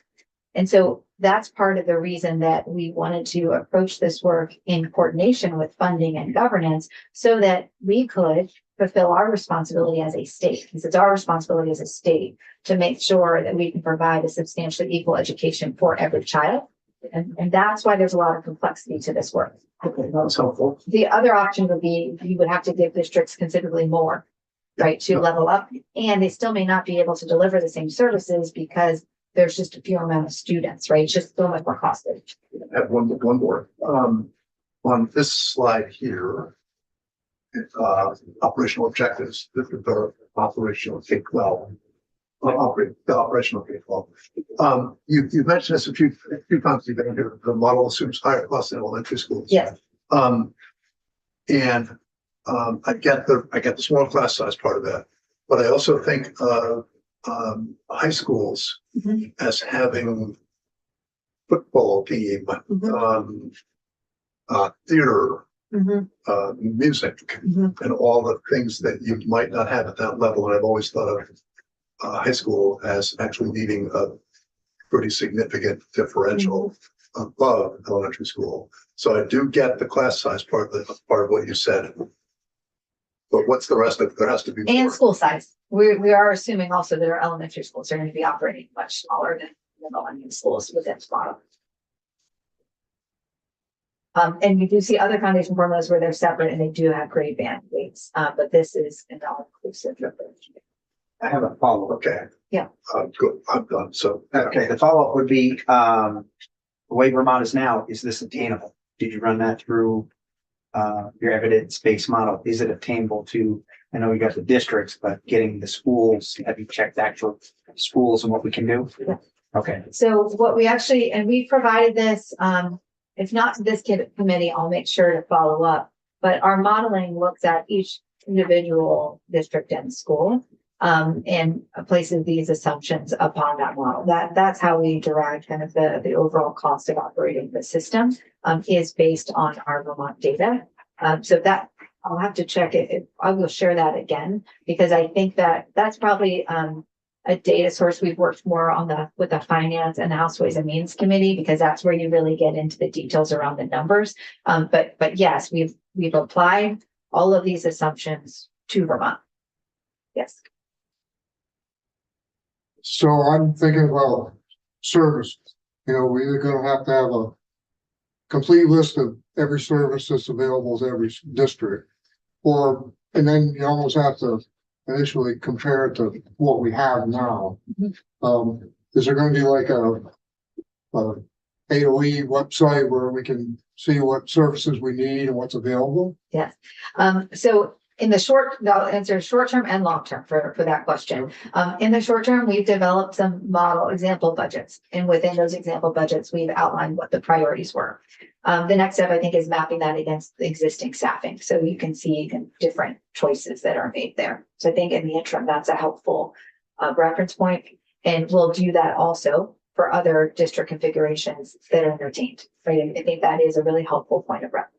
And so that's part of the reason that we wanted to approach this work in coordination with funding and governance so that we could fulfill our responsibility as a state, because it's our responsibility as a state to make sure that we can provide a substantially equal education for every child. And that's why there's a lot of complexity to this work. Okay, that was helpful. The other option would be you would have to give districts considerably more, right, to level up, and they still may not be able to deliver the same services because there's just a few amount of students, right? It's just so much more costly. I have one more. On this slide here, operational objectives, this is our operational K-12. The operational K-12. You've mentioned this a few times. You've been here. The model assumes higher costs in elementary schools. Yes. I get the small class size part of that, but I also think high schools Mhm. as having football team, theater, music, Mhm. and all the things that you might not have at that level. And I've always thought of high school as actually needing a pretty significant differential above elementary school. So I do get the class size part of what you said. But what's the rest of it? There has to be more. And school size. We are assuming also that our elementary schools are going to be operating much smaller than the elementary schools within this model. And you do see other foundation formulas where they're separate and they do have grade band weights, but this is an all-inclusive approach. I have a follow-up. Okay. Yeah. Good. I'm done. So. Okay, the follow-up would be, the way Vermont is now, is this attainable? Did you run that through your evidence-based model? Is it attainable to, I know you got the districts, but getting the schools, have you checked actual schools and what we can do? Yeah. Okay, So what we actually, and we provided this, if not to this committee, I'll make sure to follow up. But our modeling looks at each individual district and school, and places these assumptions upon that model. That's how we derive kind of the overall cost of operating the system, is based on our Vermont data. So that I'll have to check it. I will share that again, because I think that's probably, a data source we've worked more on with the finance and the House Ways and Means Committee, because that's where you really get into the details around the numbers. But yes, we've applied all of these assumptions to Vermont. Yes. So I'm thinking about services. We're either gonna have to have a complete list of every service that's available to every district. And then you almost have to initially compare it to what we have now. Is there gonna be like a AOE website where we can see what services we need and what's available? Yes. So I'll answer short term and long term for that question. In the short term, we've developed some model example budgets, and within those example budgets, we've outlined what the priorities were. The next step, I think, is mapping that against the existing staffing, so you can see different choices that are made there. So I think in the interim, that's a helpful reference point, and we'll do that also for other district configurations that are entertained. Right? I think that is a really helpful point of reference.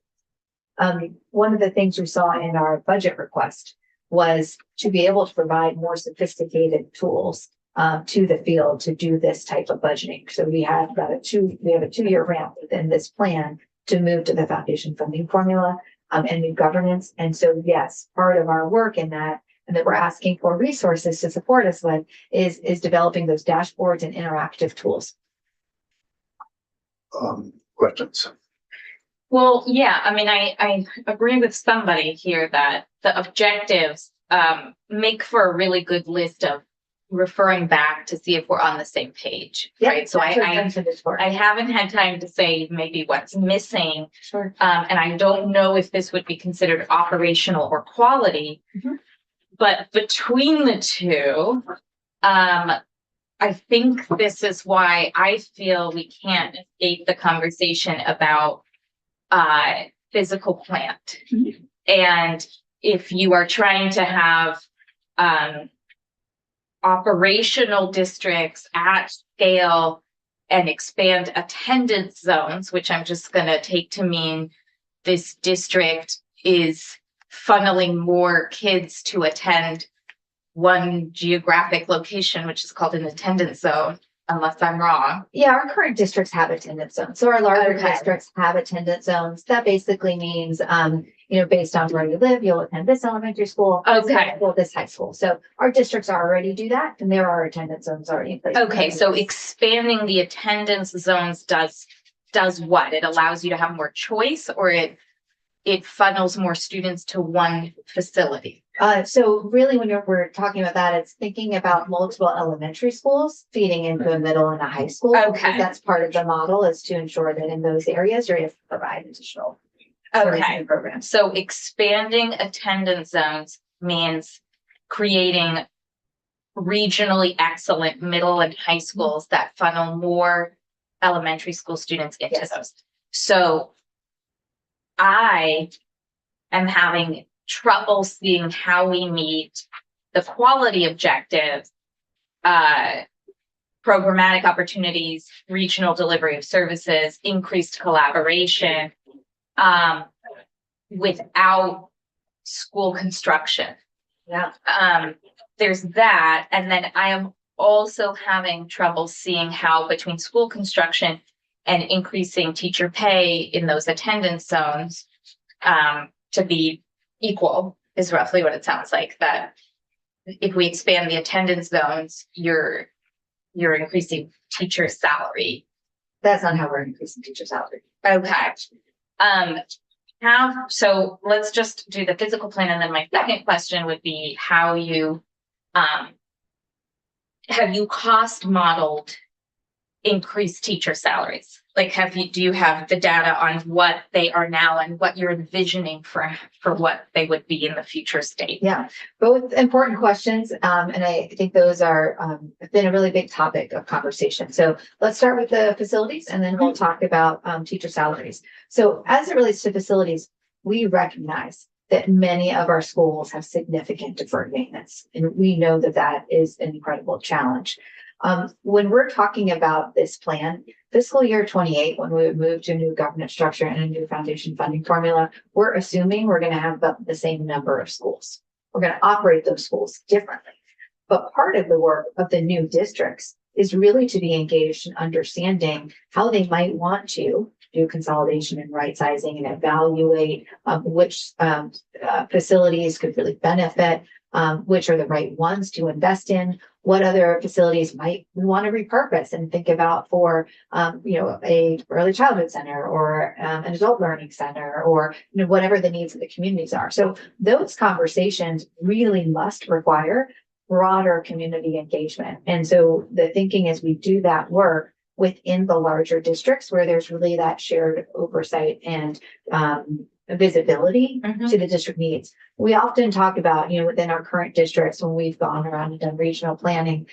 One of the things we saw in our budget request was to be able to provide more sophisticated tools to the field to do this type of budgeting. So we have a 2-year ramp within this plan to move to the foundation funding formula and new governance. And so, yes, part of our work in that, and that we're asking for resources to support us with, is developing those dashboards and interactive tools. Questions? Well, yeah, I mean, I agree with somebody here that the objectives make for a really good list of referring back to see if we're on the same page, right? So that's what mentioned is for. I haven't had time to say maybe what's missing. Sure. And I don't know if this would be considered operational or quality, Mhm. but between the two, I think this is why I feel we can't escape the conversation about physical plant. Mhm. And if you are trying to have operational districts at scale and expand attendance zones, which I'm just going to take to mean this district is funneling more kids to attend one geographic location, which is called an attendance zone, unless I'm wrong. Yeah, our current districts have attendance zones. So our larger Okay. districts have attendance zones. That basically means, based on where you live, you'll attend this elementary school. this Okay. high school, this high school. So our districts already do that and there are attendance zones already in place. Okay, so expanding the attendance zones does what? It allows you to have more choice, or it funnels more students to one facility? So really when we're talking about that, it's thinking about multiple elementary schools feeding into a middle and a high school. Okay. Because that's part of the model, is to ensure that in those areas, you're able to provide additional services Okay, and programs. so expanding attendance zones means creating regionally excellent middle and high schools that funnel more elementary school students into Yes. those. So I am having trouble seeing how we meet the quality objectives, programmatic opportunities, regional delivery of services, increased collaboration, without school construction. Yeah. There's that, and then I am also having trouble seeing how between school construction and increasing teacher pay in those attendance zones, to be equal is roughly what it sounds like, that if we expand the attendance zones, you're increasing teacher salary. That's not how we're increasing teacher salary. Okay. So let's just do the physical plan, and then my second question would be how you have you cost modeled increased teacher salaries? Like, do you have the data on what they are now and what you're envisioning for what they would be in the future state? Yeah, both important questions. And I think those are have been a really big topic of conversation. So let's start with the facilities and then we'll talk about teacher salaries. So as it relates to facilities, we recognize that many of our schools have significant deferred maintenance. And we know that that is an incredible challenge. When we're talking about this plan, fiscal year 28, when we would move to a new governance structure and a new foundation funding formula, we're assuming we're going to have about the same number of schools. We're going to operate those schools differently. But part of the work of the new districts is really to be engaged in understanding how they might want to do consolidation and right sizing and evaluate which facilities could really benefit, which are the right ones to invest in, what other facilities might we want to repurpose and think about for, a early childhood center or an adult learning center, or whatever the needs of the communities are. So those conversations really must require broader community engagement. And so the thinking is we do that work within the larger districts where there's really that shared oversight and visibility to the district needs. We often talk about, within our current districts, when we've gone around and done regional planning,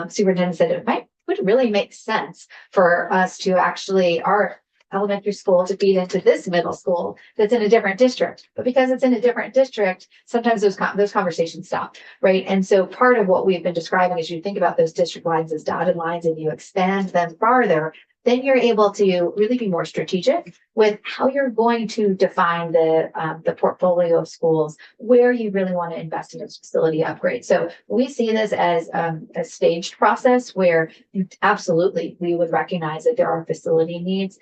superintendent said would really make sense for us to actually, our elementary school to feed into this middle school that's in a different district. But because it's in a different district, sometimes those conversations stop, right? And so part of what we've been describing is you think about those district lines as dotted lines and you expand them farther, then you're able to really be more strategic with how you're going to define the portfolio of schools, where you really want to invest in those facility upgrades. So we see this as a staged process where absolutely we would recognize that there are facility needs.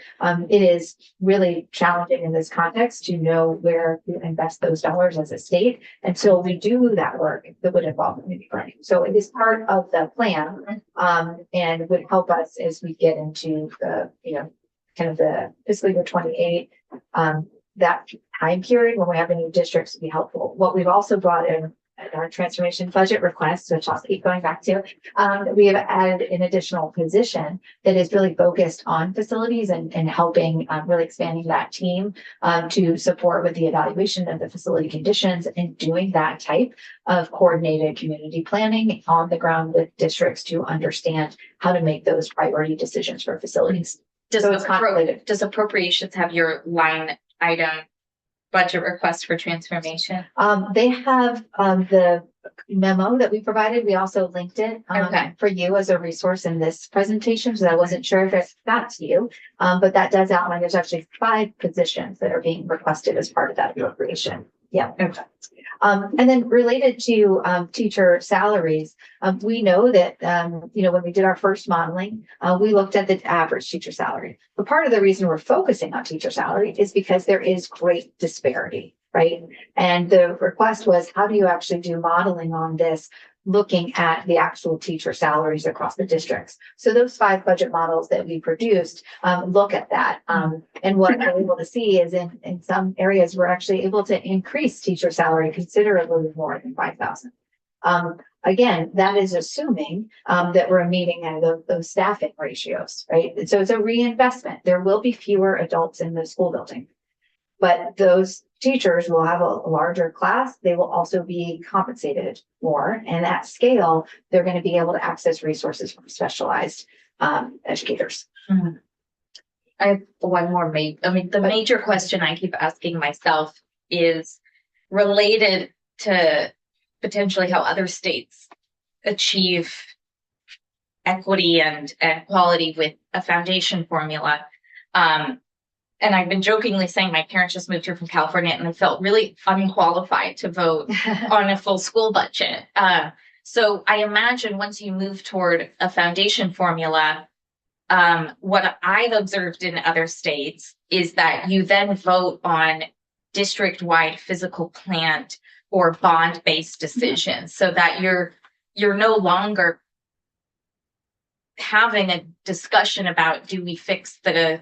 It is really challenging in this context to know where to invest those dollars as a state. And so we do that work that would involve community planning. So it is part of the plan and would help us as we get into the, kind of the fiscal year 28, that time period when we have the new districts would be helpful. What we've also brought in our transformation budget request, which I'll keep going back to, we have added an additional position that is really focused on facilities and helping, really expanding that team, to support with the evaluation of the facility conditions and doing that type of coordinated community planning on the ground with districts to understand how to make those priority decisions for facilities. So it's contemplated. Does appropriations have your line item budget request for transformation? They have, the memo that we provided. We also linked it, Okay. for you as a resource in this presentation. So I wasn't sure if it got to you. But that does outline, there's actually 5 positions that are being requested as part of that appropriation. Yeah. Okay. And then related to, teacher salaries, we know that, when we did our first modeling, we looked at the average teacher salary. But part of the reason we're focusing on teacher salary is because there is great disparity, right? And the request was, how do you actually do modeling on this, looking at the actual teacher salaries across the districts? So those 5 budget models that we produced, look at that. And what we're able to see is in some areas, we're actually able to increase teacher salary considerably more than 5,000. Again, that is assuming, that we're meeting those staffing ratios, right? And so it's a reinvestment. There will be fewer adults in the school building, but those teachers will have a larger class. They will also be compensated more. And at scale, they're going to be able to access resources from specialized, educators. I have one more the major question I keep asking myself is related to potentially how other states achieve equity and quality with a foundation formula. And I've been jokingly saying my parents just moved here from California and I felt really unqualified to vote on a full school budget. So I imagine once you move toward a foundation formula, what I've observed in other states is that you then vote on district-wide physical plant or bond-based decisions, so that you're no longer having a discussion about, do we fix the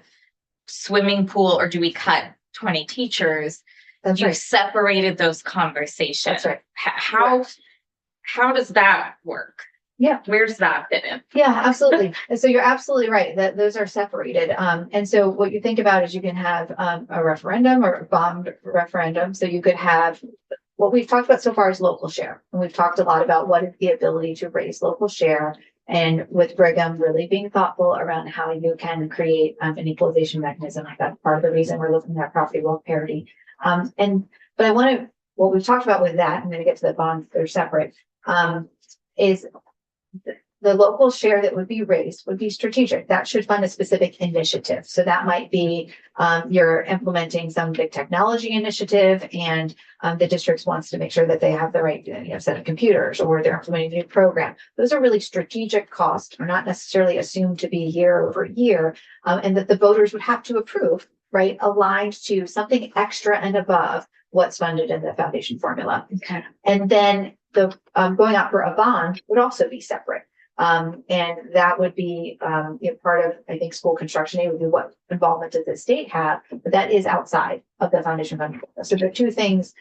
swimming pool or do we cut 20 teachers? That's You right. separated those conversations. That's right. How does that work? Yeah. Where does that fit in? Yeah, absolutely. And so you're absolutely right that those are separated. And so what you think about is you can have, a referendum or a bond referendum. So you could have, what we've talked about so far is local share. And we've talked a lot about what is the ability to raise local share. And with Brigham really being thoughtful around how you can create, an equalization mechanism. That's part of the reason we're looking at property wealth parity. But what we've talked about with that, I'm going to get to the bonds, they're separate, is the local share that would be raised would be strategic. That should fund a specific initiative. So that might be, you're implementing some big technology initiative and the district wants to make sure that they have the right set of computers, or they're implementing a new program. Those are really strategic costs, are not necessarily assumed to be year over year, and that the voters would have to approve, right? Aligned to something extra and above what's funded in the foundation formula. Okay. And then the going out for a bond would also be separate. And that would be part of, I think, school construction aid would be what involvement does the state have, but that is outside of the foundation fund. So there are 2 things.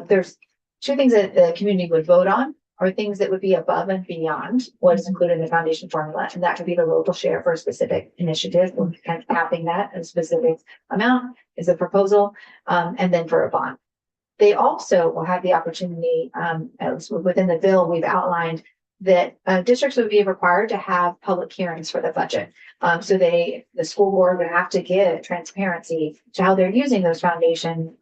There's 2 things that the community would vote on, or things that would be above and beyond what is included in the foundation formula. And that could be the local share for a specific initiative, or kind of capping that at a specific amount is a proposal, and then for a bond. They also will have the opportunity, at least within the bill, we've outlined that districts would be required to have public hearings for the budget. So the school board would have to give transparency to how they're using those foundation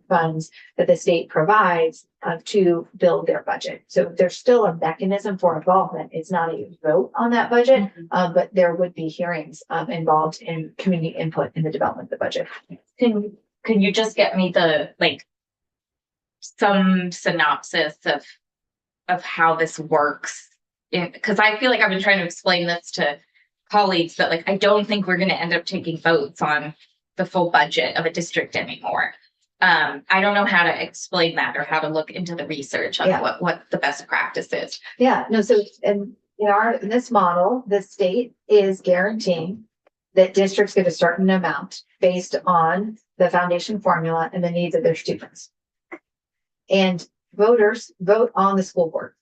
funds that the state provides to build their budget. So there's still a mechanism for involvement. It's not a vote on that budget, but there would be hearings involved in community input in the development of the budget. Can you just get me some synopsis of how this works? Because I feel like I've been trying to explain this to colleagues that I don't think we're going to end up taking votes on the full budget of a district anymore. I don't know how to explain that or how to look into the research on what the best practice is. Yeah, no, so in this model, the state is guaranteeing that districts get a certain amount based on the foundation formula and the needs of their students. And voters vote on the school board.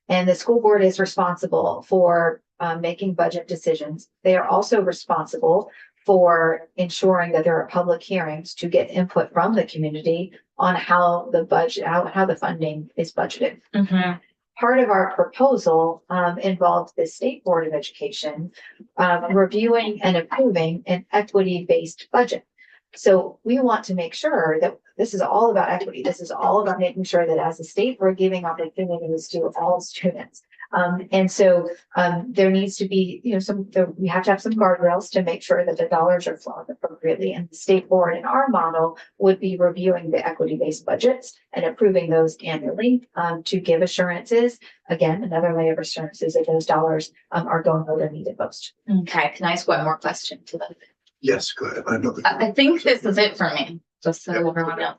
And the school board is responsible for making budget decisions. They are also responsible for ensuring that there are public hearings to get input from the community on how the budget, how the funding is budgeted. Mhm. Part of our proposal involved the State Board of Education reviewing and approving an equity-based budget. So we want to make sure that this is all about equity. This is all about making sure that as a state, we're giving opportunities to all students. And so there needs to be, we have to have some guardrails to make sure that the dollars are flowing appropriately. And the state board in our model would be reviewing the equity-based budgets and approving those annually to give assurances. Again, another layer of assurances that those dollars are going where they're needed most. Okay, can I ask one more question to them? Yes, go ahead. I know the- I think this is it for me, just so everyone knows.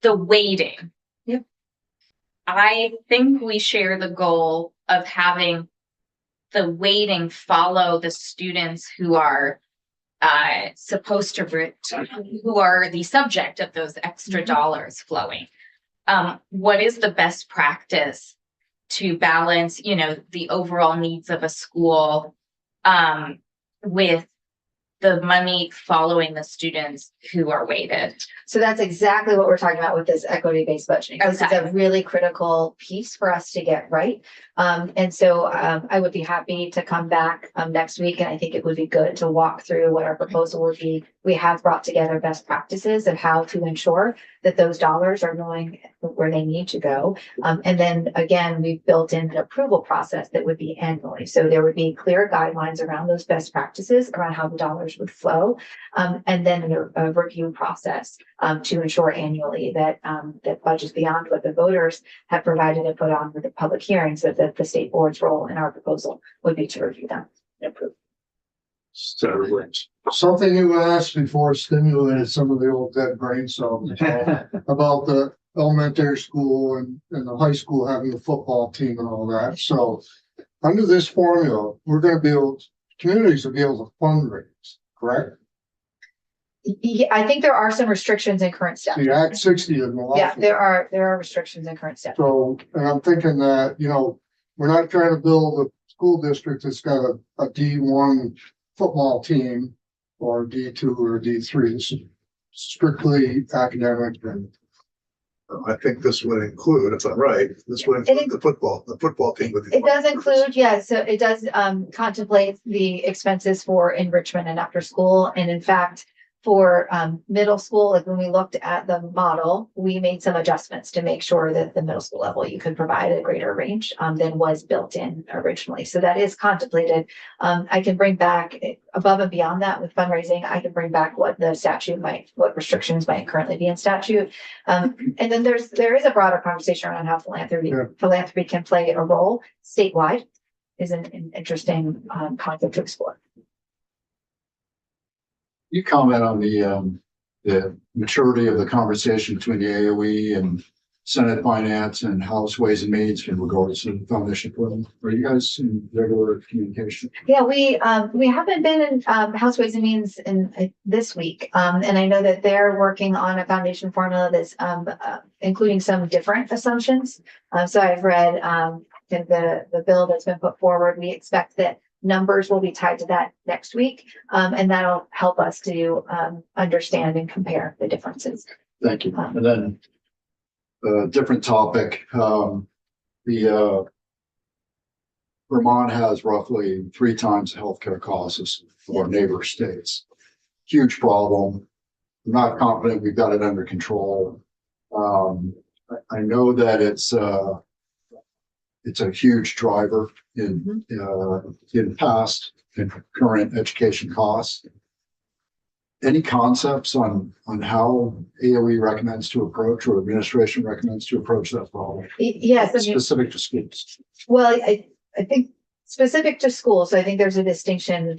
The weighting. Yep. I think we share the goal of having the weighting follow the students who are supposed to, who are the subject of those extra dollars flowing. What is the best practice to balance, the overall needs of a school with the money following the students who are weighted? So that's exactly what we're talking about with this equity-based budgeting. This is Okay. a really critical piece for us to get right. And so I would be happy to come back next week, and I think it would be good to walk through what our proposal would be. We have brought together best practices of how to ensure that those dollars are going where they need to go. And then again, we've built in an approval process that would be annually. So there would be clear guidelines around those best practices, around how the dollars would flow. And then a review process to ensure annually that that budgets beyond what the voters have provided and put on with the public hearings, so that the state board's role in our proposal would be to review them and approve. Senator Williams. Something you asked before stimulated some of the old dead brain cells about the elementary school and the high school having a football team and all that. So under this formula, we're gonna be able, communities will be able to fundraise, correct? Yeah, I think there are some restrictions in current The statute. Act 60 of the Yeah, there are restrictions in current statute. So, and I'm thinking that, we're not trying to build a school district that's got a D1 football team or D2 or D3. This is strictly academic and I think this would include, if I'm right, this would include the football team with. It does include, yes, so it does contemplate the expenses for enrichment and after school. And in fact, for middle school, like when we looked at the model, we made some adjustments to make sure that the middle school level, you could provide a greater range than was built in originally. So that is contemplated. I can bring back above and beyond that with fundraising. I can bring back what the statute might, what restrictions might currently be in statute. And then there is a broader conversation around how philanthropy can play a role statewide. Is an interesting concept to explore. You comment on the maturity of the conversation between the AOE and Senate Finance and House Ways and Means in regards to the foundation program. Are you guys in regular communication? Yeah, we haven't been in House Ways and Means in this week. And I know that they're working on a foundation formula that's including some different assumptions. So I've read the bill that's been put forward. We expect that numbers will be tied to that next week. And that'll help us to understand and compare the differences. Thank you. And then different topic. Vermont has roughly 3 times the healthcare costs of our neighbor states. Huge problem. I'm not confident we've got it under control. I know that it's a huge driver in past and current education costs. Any concepts on how AOE recommends to approach or administration recommends to approach that problem? Yes, I mean, Specific to schools. well, I think specific to schools, I think there's a distinction.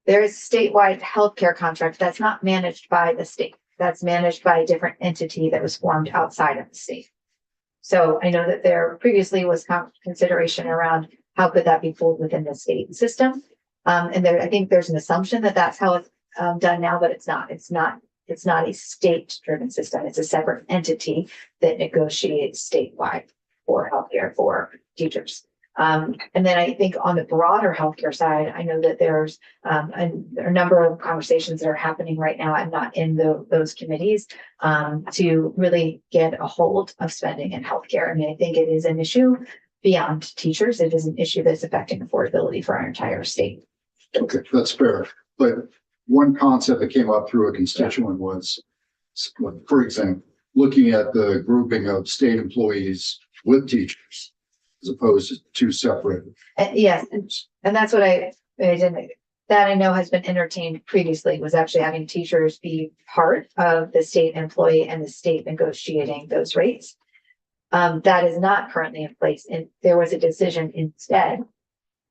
There is statewide healthcare contract that's not managed by the state. That's managed by a different entity that was formed outside of the state. So I know that there previously was consideration around how could that be pulled within the state system. And there, I think there's an assumption that that's how done now, but it's not a state-driven system. It's a separate entity that negotiates statewide for healthcare for teachers. And then I think on the broader healthcare side, I know that there's a number of conversations that are happening right now. I'm not in those committees to really get a hold of spending in healthcare. I mean, I think it is an issue beyond teachers. It is an issue that's affecting affordability for our entire state. Okay, that's fair. But one concept that came up through a constituent was, for example, looking at the grouping of state employees with teachers as opposed to two separate. Yes, and that's what I didn't, that I know has been entertained previously, was actually having teachers be part of the state employee and the state negotiating those rates. That is not currently in place, and there was a decision instead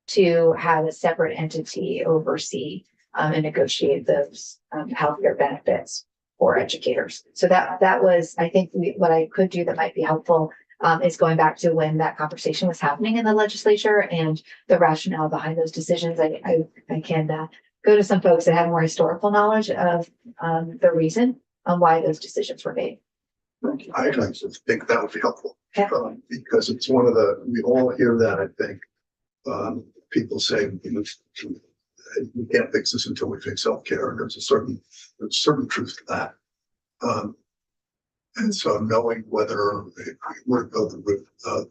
to have a separate entity oversee and negotiate those healthcare benefits for educators. So that was, I think, what I could do that might be helpful is going back to when that conversation was happening in the legislature and the rationale behind those decisions. I can go to some folks that have more historical knowledge of the reason on why those decisions were made. I actually think that would be helpful. Okay. Because it's one of we all hear that, I think. People say, we can't fix this until we fix healthcare, and there's a certain truth to that. And so knowing whether if we were to go the route of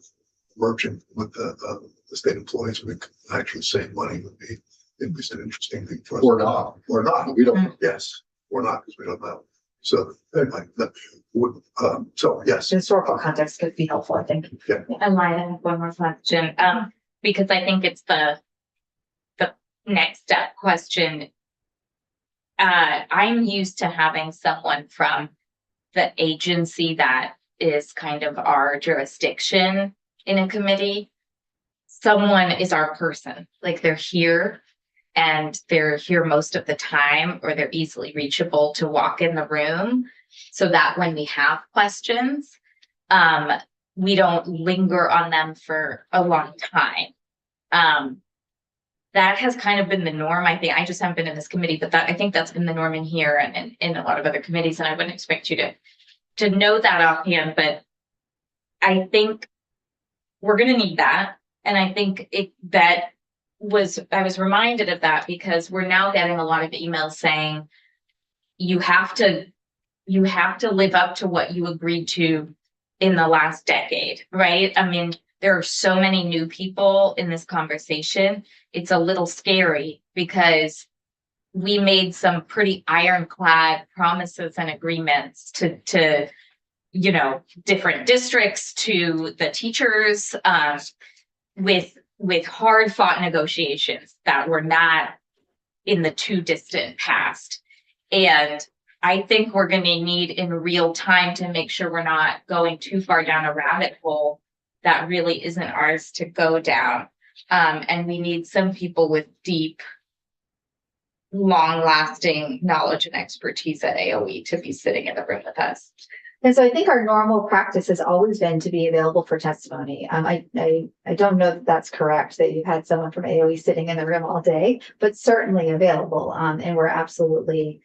merging with the state employees, we could actually save money would be at least an interesting thing for us. Or not. Or not. We don't. Yes, or not, because we don't know. So anyway, that would, so yes. Historical context could be helpful, I think. And I have one more question, because I think it's the next step question. I'm used to having someone from the agency that is kind of our jurisdiction in a committee. Someone is our person, like they're here and they're here most of the time, or they're easily reachable to walk in the room so that when we have questions, we don't linger on them for a long time. That has kind of been the norm. I think I just haven't been in this committee, but I think that's been the norm in here and in a lot of other committees. And I wouldn't expect you to know that offhand, but I think we're going to need that. And I think I was reminded of that because we're now getting a lot of emails saying you have to live up to what you agreed to in the last decade, right? I mean, there are so many new people in this conversation. It's a little scary because we made some pretty ironclad promises and agreements to different districts, to the teachers, with hard fought negotiations that were not in the too distant past. And I think we're going to need in real time to make sure we're not going too far down a rabbit hole that really isn't ours to go down. And we need some people with deep, long-lasting knowledge and expertise at AOE to be sitting in the room with us. And so I think our normal practice has always been to be available for testimony. I don't know that that's correct, that you've had someone from AOE sitting in the room all day, but certainly available. And we're absolutely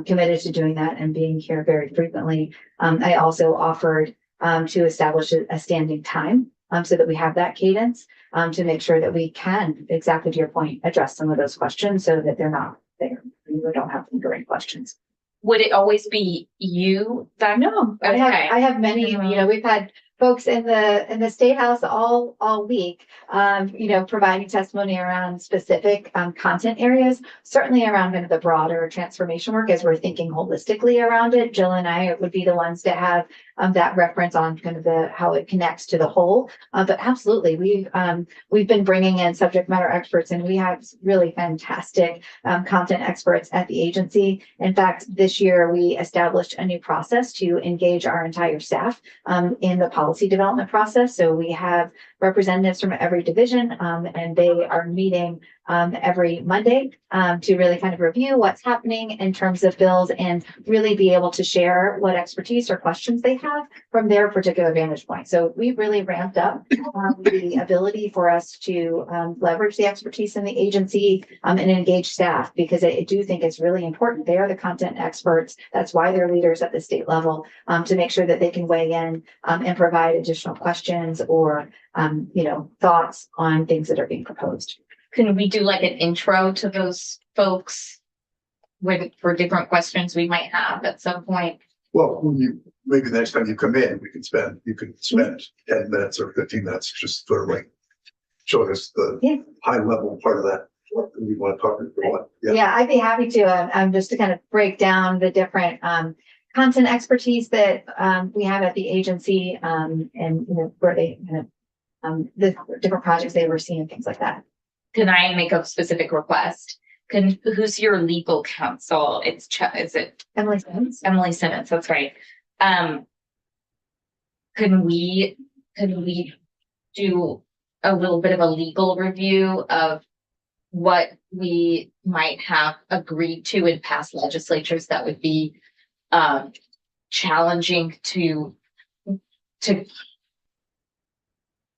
committed to doing that and being here very frequently. I also offered to establish a standing time so that we have that cadence to make sure that we can, exactly to your point, address some of those questions so that they're not there. We don't have lingering questions. Would it always be you that? No, Okay. I have many, we've had folks in the State House all week, providing testimony around specific content areas, certainly around kind of the broader transformation work as we're thinking holistically around it. Jill and I would be the ones to have that reference on kind of how it connects to the whole. But absolutely, we've been bringing in subject matter experts, and we have really fantastic content experts at the agency. In fact, this year we established a new process to engage our entire staff in the policy development process. So we have representatives from every division, and they are meeting every Monday to really kind of review what's happening in terms of bills and really be able to share what expertise or questions they have from their particular vantage point. So we really ramped up the ability for us to leverage the expertise in the agency and engage staff, because I do think it's really important. They are the content experts. That's why they're leaders at the state level, to make sure that they can weigh in and provide additional questions or thoughts on things that are being proposed. Can we do like an intro to those folks for different questions we might have at some point? Well, maybe the next time you come in, you could spend 10 minutes or 15 minutes just sort of like showing us the Yeah. high level part of that. What we want to talk about. Yeah, I'd be happy to, just to kind of break down the different, content expertise that, we have at the agency, and, where they kind of, the different projects they oversee and things like that. Can I make a specific request? Who's your legal counsel? Is it Emily Simmons? Emily Simmons? That's right. Could we do a little bit of a legal review of what we might have agreed to in past legislatures that would be challenging to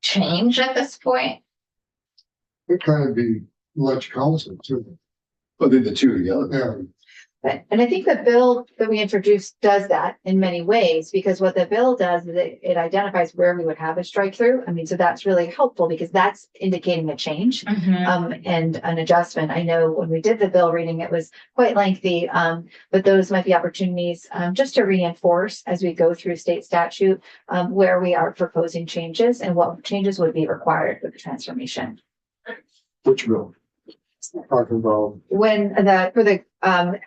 change at this point? It kind of be much council too. I think the two together. Yeah. And I think the bill that we introduced does that in many ways, because what the bill does is it identifies where we would have a strike through. I mean, so that's really helpful because that's indicating a change. And an adjustment. I know when we did the bill reading, it was quite lengthy, but those might be opportunities just to reinforce as we go through state statute where we are proposing changes and what changes would be required with the transformation. Which bill? Talking about, When for the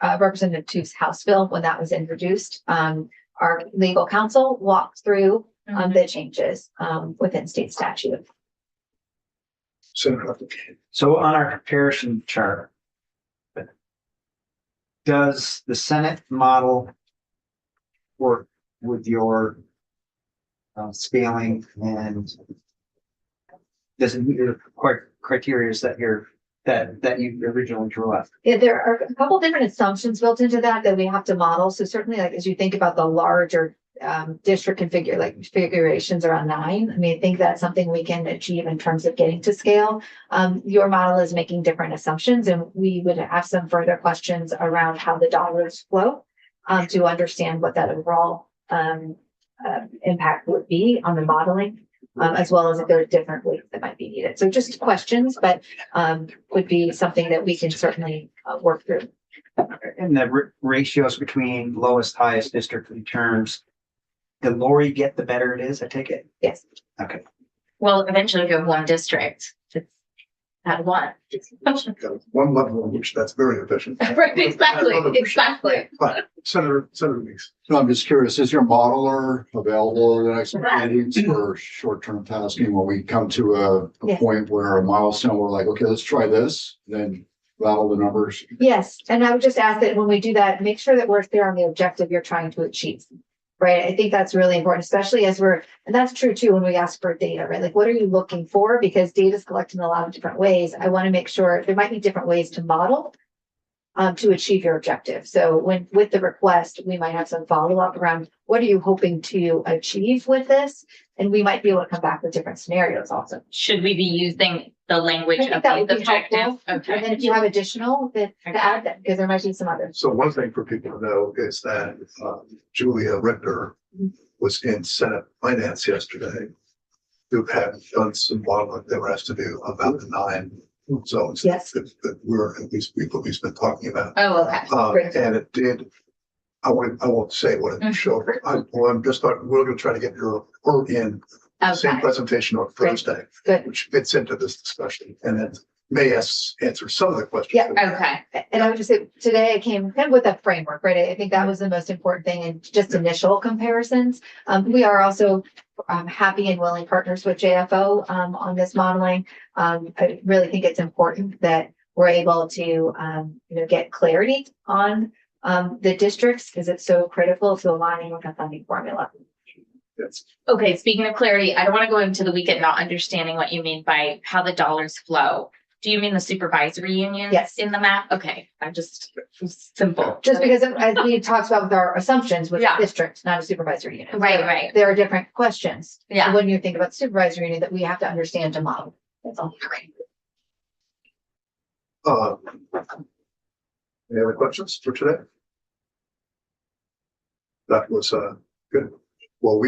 Representative Too's House bill, when that was introduced, our legal counsel walked through the changes within state statute. Senator. So on our comparison chart, does the Senate model work with your scaling, and does it meet the criteria that you originally drew up? Yeah, there are a couple different assumptions built into that we have to model. So certainly, like as you think about the larger district configurations around 9, I mean, I think that's something we can achieve in terms of getting to scale. Your model is making different assumptions, and we would have some further questions around how the dollars flow to understand what that overall impact would be on the modeling. As well as if there are different ways that might be needed. So just questions, but would be something that we can certainly work through. And the ratios between lowest, highest district returns, the lower you get, the better it is, I take it? Yes. Okay. Well, eventually you have one district. It's at one. One level in which that's very efficient. Right, exactly. But Senator Weeks. No, I'm just curious, is your modeler available over the next meetings for short-term tasking when we come to a Yes. point where a milestone, we're like, okay, let's try this, then rattle the numbers? Yes, and I would just ask that when we do that, make sure that we're clear on the objective you're trying to achieve. Right, I think that's really important, especially as and that's true too, when we ask for data, right? Like, what are you looking for? Because data is collected in a lot of different ways. I want to make sure there might be different ways to model to achieve your objective. So with the request, we might have some follow-up around what are you hoping to achieve with this? And we might be able to come back with different scenarios also. Should we be using the language I think of that would these be objectives? helpful. And then Okay. if you have additional, to add that, because there might be some others. So one thing for people to know is that Julia Richter was in Senate Finance yesterday, who had done some modeling they were asked to do about the 9 zones. Yes. That we're at least been talking about. Oh, okay. Great. And it did. I won't say what it showed. I'm just thought we're going to try to get her in the same Okay. presentation on Great. Thursday, Good. which fits into this discussion, and then may answer some of the questions. Yeah. Okay. And I would just say, today I came kind of with a framework, right? I think that was the most important thing and just initial comparisons. We are also happy and willing partners with JFO on this modeling. I really think it's important that we're able to, get clarity on the districts because it's so critical to aligning with the funding formula. Yes. Okay, speaking of clarity, I don't want to go into the weekend not understanding what you mean by how the dollars flow. Do you mean the supervisory unions? Yes. In the map? Okay, simple. Just because as we talked about with our assumptions with Yeah. district, not a supervisory unit. Right, So right. There are different questions. Yeah. When you think about supervisory unit that we have to understand to model. That's all. Okay. Any other questions for today? That was, good. Well, we